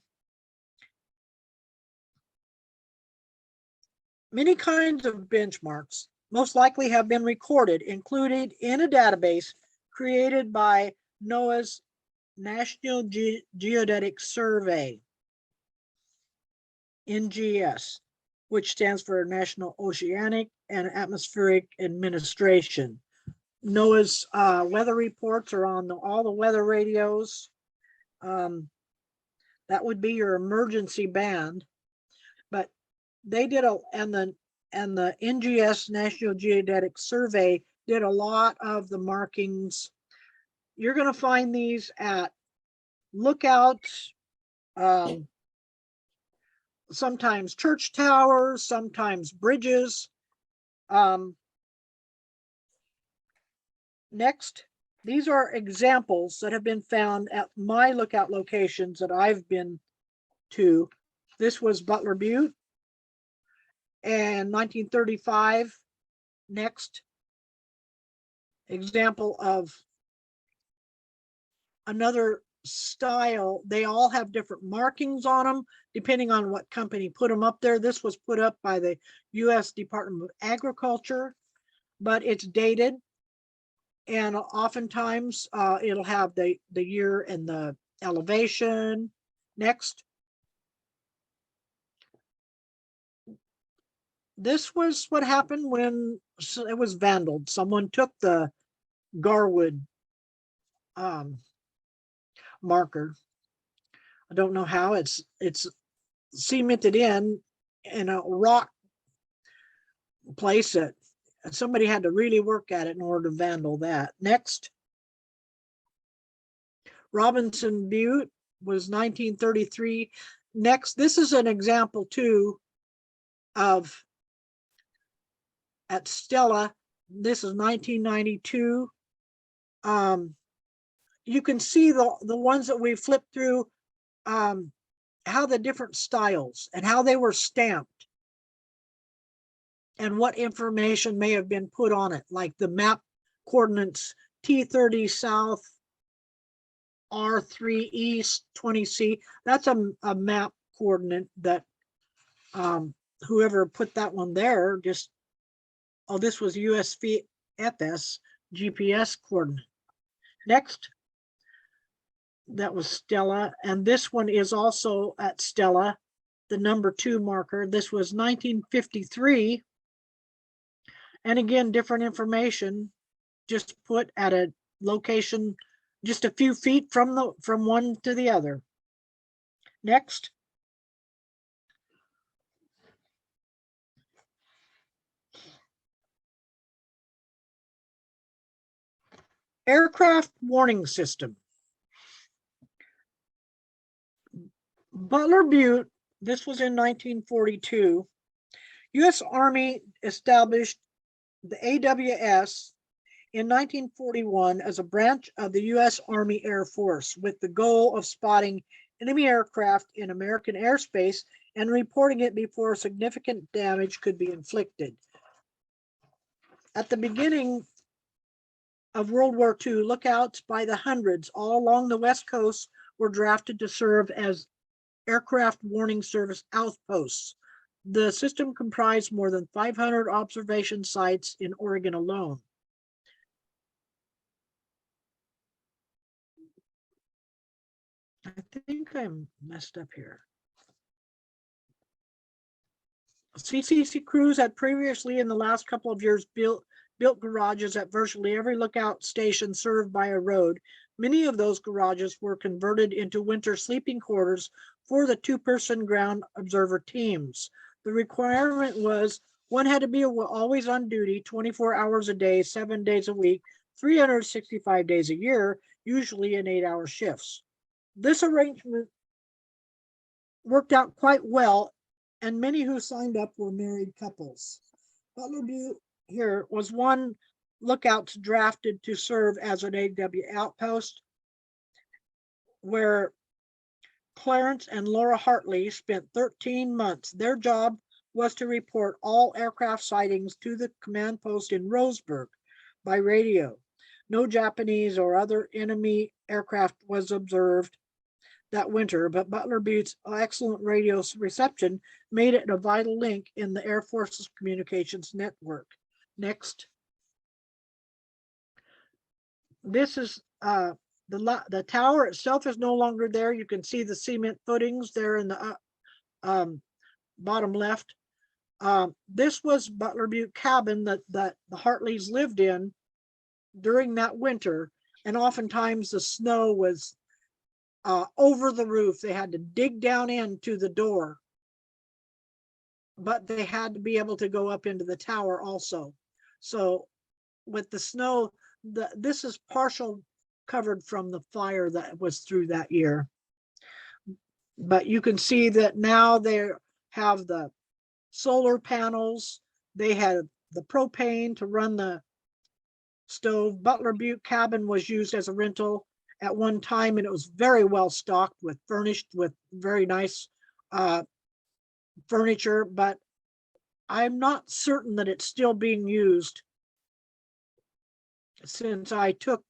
many kinds of benchmarks, most likely have been recorded, included in a database created by NOAA's National Geodetic Survey, NGS. which stands for National Oceanic and Atmospheric Administration. NOAA's weather reports are on all the weather radios. That would be your emergency band. But they did and the NGS, National Geodetic Survey, did a lot of the markings. You're going to find these at lookouts, sometimes church towers, sometimes bridges. Next, these are examples that have been found at my lookout locations that I've been to. This was Butler Butte and 1935. Next example of another style. They all have different markings on them depending on what company put them up there. This was put up by the U.S. Department of Agriculture, but it's dated. And oftentimes it'll have the year and the elevation. Next. This was what happened when it was vandaled. Someone took the Garwood marker. I don't know how. It's cemented in a rock place that somebody had to really work at it in order to vandal that. Next. Robinson Butte was 1933. Next, this is an example too of at Stella. This is 1992. You can see the ones that we flipped through, how the different styles and how they were stamped and what information may have been put on it, like the map coordinates T30 south, R3 east, 20C. That's a map coordinate that whoever put that one there just, oh, this was USFS GPS coordinate. Next, that was Stella, and this one is also at Stella, the number 2 marker. This was 1953. And again, different information just put at a location just a few feet from one to the other. Next. Aircraft warning system. Butler Butte, this was in 1942. U.S. Army established the AWS in 1941 as a branch of the U.S. Army Air Force with the goal of spotting enemy aircraft in American airspace and reporting it before significant damage could be inflicted. At the beginning of World War II, lookouts by the hundreds all along the West Coast were drafted to serve as aircraft warning service outposts. The system comprised more than 500 observation sites in Oregon alone. I think I'm messed up here. CCC crews had previously in the last couple of years built garages at virtually every lookout station served by a road. Many of those garages were converted into winter sleeping quarters for the 2-person ground observer teams. The requirement was one had to be always on duty 24 hours a day, 7 days a week, 365 days a year, usually in 8-hour shifts. This arrangement worked out quite well, and many who signed up were married couples. Butler Butte here was one lookout drafted to serve as an AW outpost, where Clarence and Laura Hartley spent 13 months. Their job was to report all aircraft sightings to the command post in Roseburg by radio. No Japanese or other enemy aircraft was observed that winter, but Butler Butte's excellent radio reception made it a vital link in the Air Force's communications network. Next. This is the tower itself is no longer there. You can see the cement footings there in the bottom left. This was Butler Butte cabin that the Hartleys lived in during that winter. And oftentimes the snow was over the roof. They had to dig down into the door, but they had to be able to go up into the tower also. So with the snow, this is partial covered from the fire that was through that year. But you can see that now they have the solar panels. They had the propane to run the stove. Butler Butte cabin was used as a rental at one time, and it was very well stocked with furnished with very nice furniture, but I'm not certain that it's still being used since I took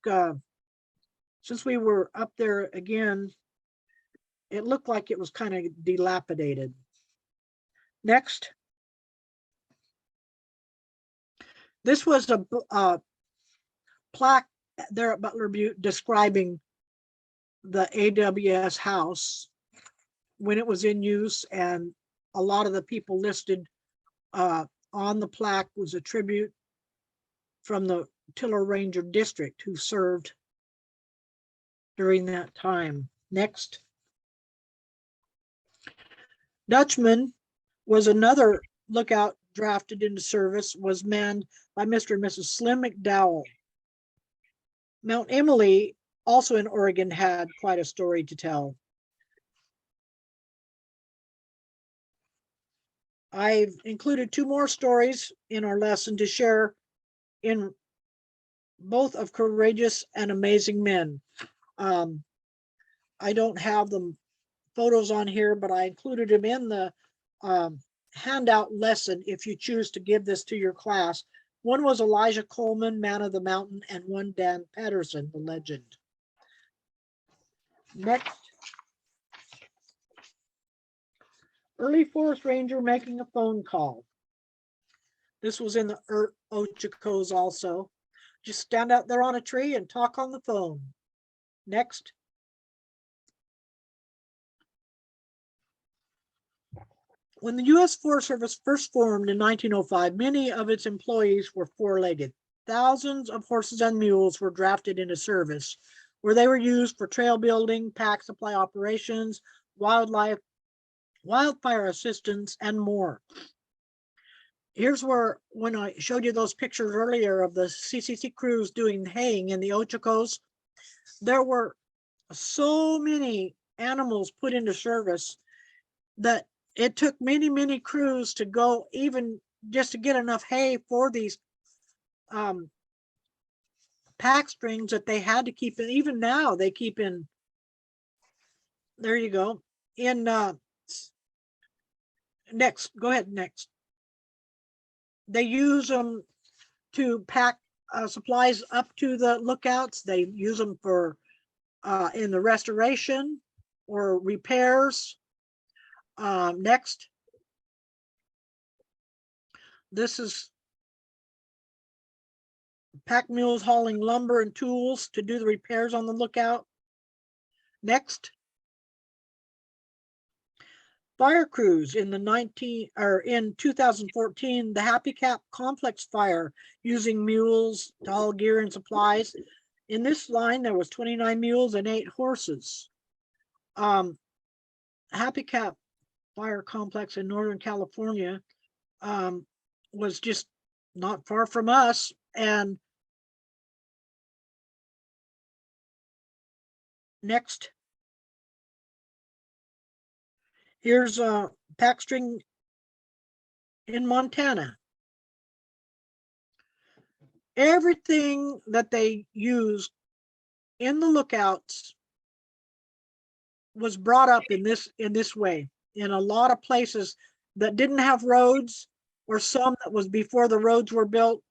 since we were up there again. It looked like it was kind of dilapidated. Next. This was a plaque there at Butler Butte describing the AWS house when it was in use, and a lot of the people listed on the plaque was a tribute from the Tiller Ranger District who served during that time. Next. Dutchman was another lookout drafted into service, was manned by Mr. and Mrs. Slim McDowell. Mount Emily, also in Oregon, had quite a story to tell. I've included 2 more stories in our lesson to share in both of courageous and amazing men. I don't have them photos on here, but I included them in the handout lesson if you choose to give this to your class. One was Elijah Coleman, Man of the Mountain, and one Dan Patterson, the legend. Next. Early forest ranger making a phone call. This was in the Ochocos also. Just stand out there on a tree and talk on the phone. Next. When the U.S. Forest Service first formed in 1905, many of its employees were four-legged. Thousands of horses and mules were drafted into service, where they were used for trail building, pack supply operations, wildfire assistance, and more. Here's where, when I showed you those pictures earlier of the CCC crews doing haying in the Ochocos, there were so many animals put into service that it took many, many crews to go even just to get enough hay for these pack strings that they had to keep in. Even now they keep in, there you go, in next, go ahead, next. They use them to pack supplies up to the lookouts. They use them for in the restoration or repairs. Next. This is pack mules hauling lumber and tools to do the repairs on the lookout. Next. Fire crews in the 2014, the Happy Cap complex fire using mules to haul gear and supplies. In this line, there was 29 mules and 8 horses. Happy Cap fire complex in Northern California was just not far from us. And next. Here's a pack string in Montana. Everything that they used in the lookouts was brought up in this way. In a lot of places that didn't have roads, or some that was before the roads were built.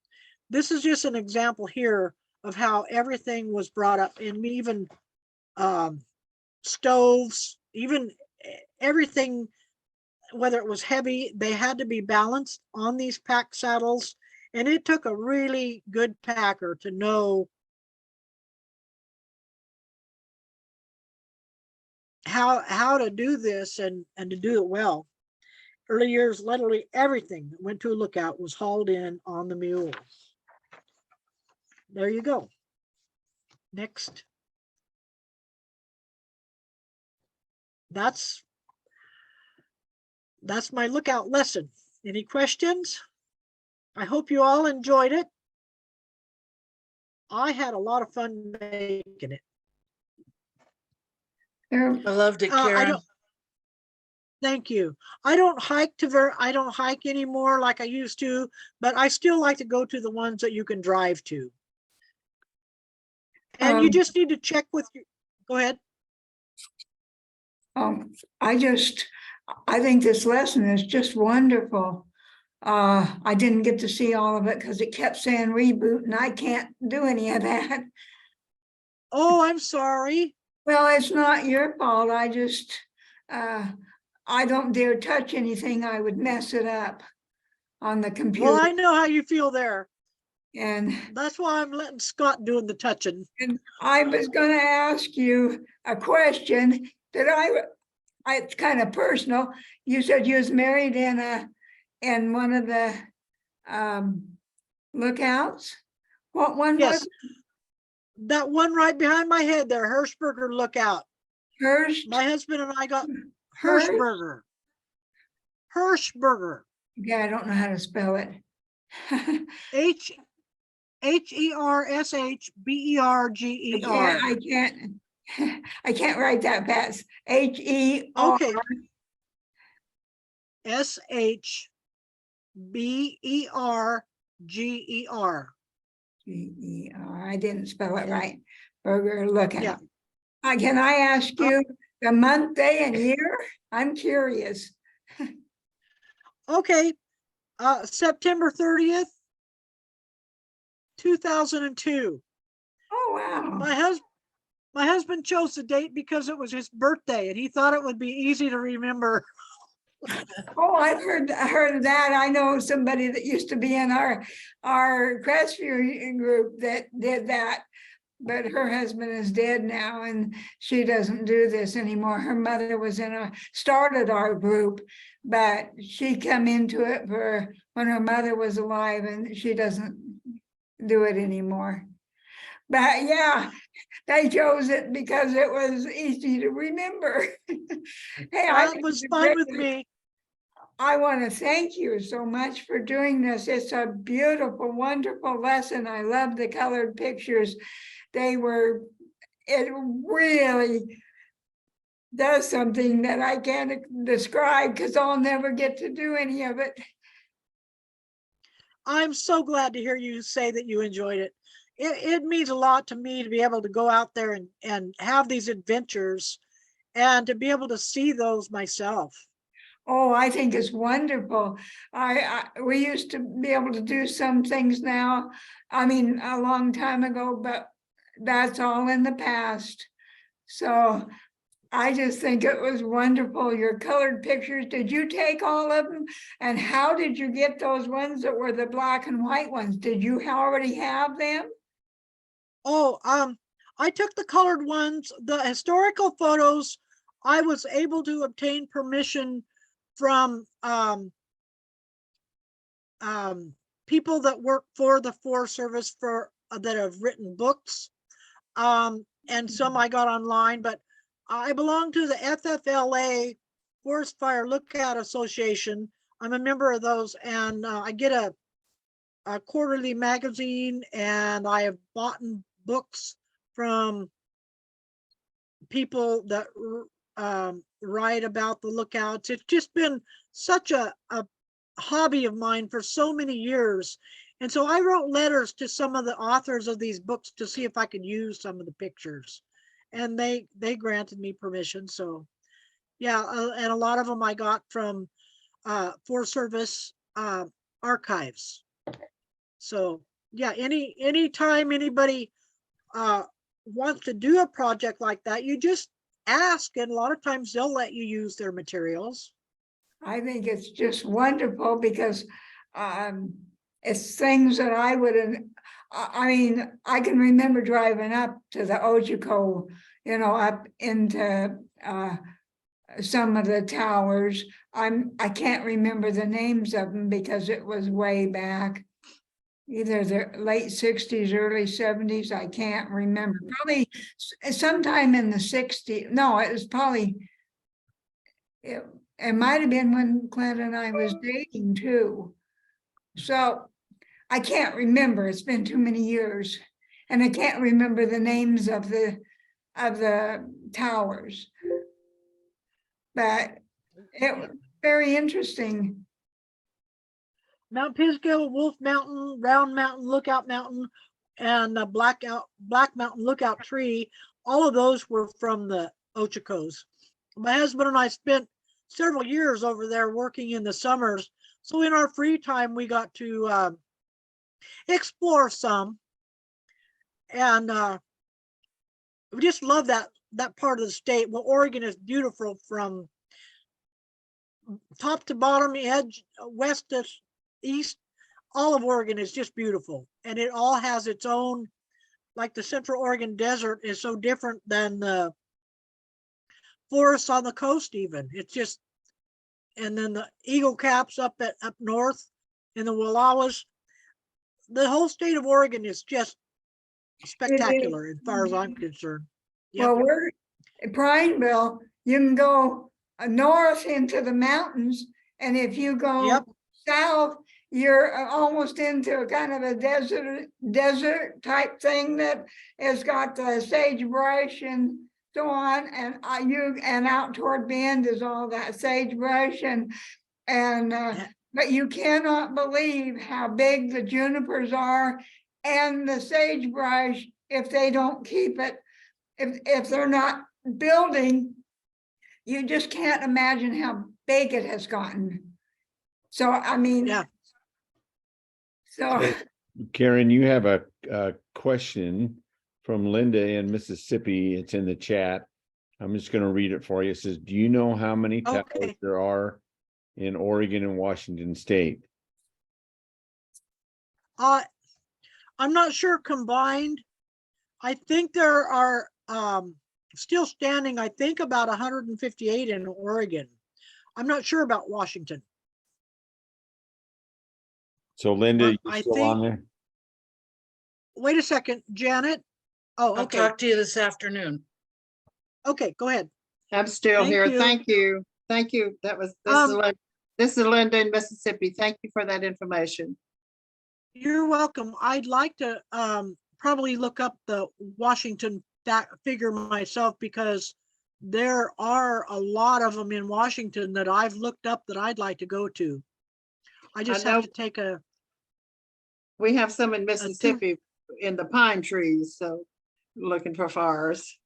This is just an example here of how everything was brought up, and even stoves, even everything, whether it was heavy, they had to be balanced on these pack saddles. And it took a really good packer to know how to do this and to do it well. Early years, literally everything that went to a lookout was hauled in on the mules. There you go. Next. That's my lookout lesson. Any questions? I hope you all enjoyed it. I had a lot of fun making it. There, I loved it, I Karen. don't. Thank you. I don't hike anymore like I used to, but I still like to go to the ones that you can drive to. And you Um, just need to check with your, go ahead. I think this lesson is just wonderful. I didn't get to see all of it because it kept saying reboot and I can't do any of that. Oh, I'm sorry. Well, it's not your fault. I don't dare touch anything. I would mess it up on the Well, computer. I know how you feel there. And That's why I'm letting Scott doing the touching. I was gonna ask you a question that it's kind of personal. You said you was married in one of the lookouts. What one Yes. was That one right behind my head there, Hirschberger Lookout. Hers? My husband and I got Hers? Hirschberger. Hirschberger. Yeah, I don't know how to spell it. Hershberger. I can't write that fast. H-E-R. Okay. Shberger. G-E-R. I didn't spell it right. Burger Lookout. Yeah. Can I ask you the month, day, and year? I'm curious. Okay. September 30th, 2002. Oh, wow. My husband chose the date because it was his birthday and he thought it would be easy to remember. Oh, I've heard of that. I know somebody that used to be in our Crestview group that did that. But her husband is dead now and she doesn't do this anymore. Her mother was started our group, but she come into it for when her mother was alive and she doesn't do it anymore. But yeah, they chose it because it was easy to remember. Hey, That was fine with me. I want to thank you so much for doing this. It's a beautiful, wonderful lesson. I love the colored pictures. It really does something that I can't describe because I'll never get to do any of it. I'm so glad to hear you say that you enjoyed it. It means a lot to me to be able to go out there and have these adventures and to be able to see those myself. Oh, I think it's wonderful. We used to be able to do some things now. I mean, a long time ago, but that's all in the past. So I just think it was wonderful. Your colored pictures, did you take all of them? And how did you get those ones that were the black and white ones? Did you already have them? Oh, I took the colored ones, the historical photos. I was able to obtain permission from people that work for the Forest Service that have written books. And some I got online, but I belong to the FFLA Forest Fire Lookout Association. I'm a member of those, and I get a quarterly magazine, and I have bought books from people that write about the lookouts. It's just been such a hobby of mine for so many years. And so I wrote letters to some of the authors of these books to see if I could use some of the pictures. And they granted me permission. So yeah, and a lot of them I got from Forest Service archives. So yeah, anytime anybody wants to do a project like that, you just ask, and a lot of times they'll let you use their materials. I think it's just wonderful because it's things that I wouldn't, I mean, I can remember driving up to the Ojico, up into some of the towers. I can't remember the names of them because it was way back. Either the late 60s, early 70s, I can't remember. Probably sometime in the 60s. No, it was probably, it might have been when Clint and I was dating too. So I can't remember. It's been too many years. And I can't remember the names of the towers. But it was very interesting. Mount Pisgah, Wolf Mountain, Round Mountain, Lookout Mountain, and Black Mountain Lookout Tree. All of those were from the Ochocos. My husband and I spent several years over there working in the summers. So in our free time, we got to explore some. And we just love that part of the state. Well, Oregon is beautiful from top to bottom, edge, west to east. All of Oregon is just beautiful. And it all has its own, like the Central Oregon Desert is so different than the forests on the coast even. It's just, and then the Eagle Caps up north in the Wallowas. The whole state of Oregon is just spectacular as far as I'm concerned. Yep. Well, we're at Prineville, you can go north into the mountains, and if you go Yep. south, you're almost into a kind of a desert type thing that has got the sagebrush and so on, and out toward Bend is all that sagebrush but you cannot believe how big the junipers are and the sagebrush if they don't keep it. If they're not building, you just can't imagine how big it has gotten. So, I mean, Yeah. so Karen, you have a question from Linda in Mississippi. It's in the chat. I'm just going to read it for you. It says, do you know how many towers Okay. there are in Oregon and Washington state? I'm not sure combined. I think there are still standing, I think about 158 in Oregon. I'm not sure about Washington. So Linda, you I still on think- there? Wait a second, Janet. Oh, I'll okay. talk to you this afternoon. Okay, go ahead. I'm still Thank here. you. Thank you. Thank you. This is Linda in Mississippi. Thank you for that information. You're welcome. I'd like to probably look up the Washington figure myself because there are a lot of them in Washington that I've looked up that I'd like to go to. I just have know- to take a, We have some in Mississippi in the pine trees, so looking for fires.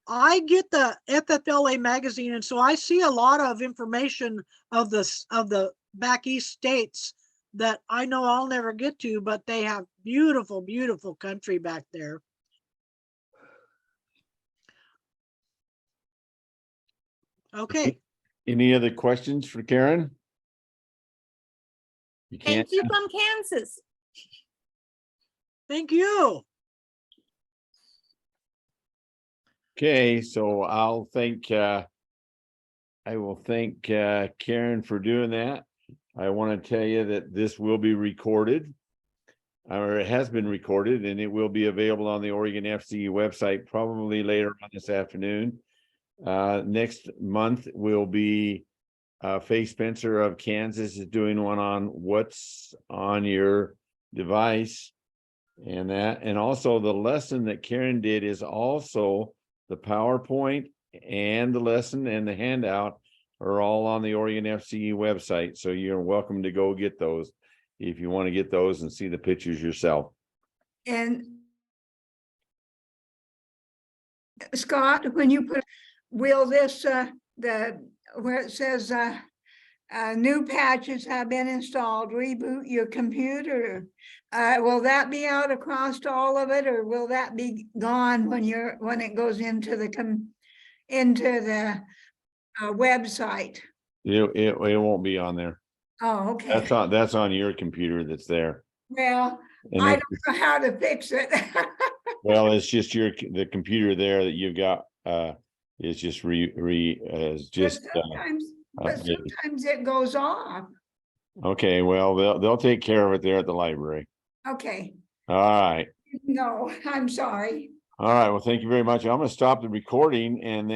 I get the FFLA magazine, and so I see a lot of information of the back east states that I know I'll never get to, but they have beautiful, beautiful country back there. Okay, Any other questions for Karen? You can't. Thank you from Kansas. thank you. Okay, so I will thank Karen for doing that. I want to tell you that this will be recorded, or it has been recorded, and it will be available on the Oregon FCE website probably later on this afternoon. Next month will be Faye Spencer of Kansas is doing one on what's on your device, and also the lesson that Karen did is also the PowerPoint and the lesson and the handout are all on the Oregon FCE website. So you're welcome to go get those if you want to get those and see the pictures yourself. and Scott, when you put, will this, where it says, new patches have been installed, reboot your computer. Will that be out across all of it, or will that be gone when it goes into the website? It won't be on there. Oh, okay. That's on your computer that's there. Well, And I if- don't know how to fix it. well, it's just the computer there that you've got It's just is just, But updated. sometimes it goes off. Okay, well, they'll take care of it there at the library. Okay, All right. no, I'm sorry. All right. Well, thank you very much. I'm gonna stop the recording and then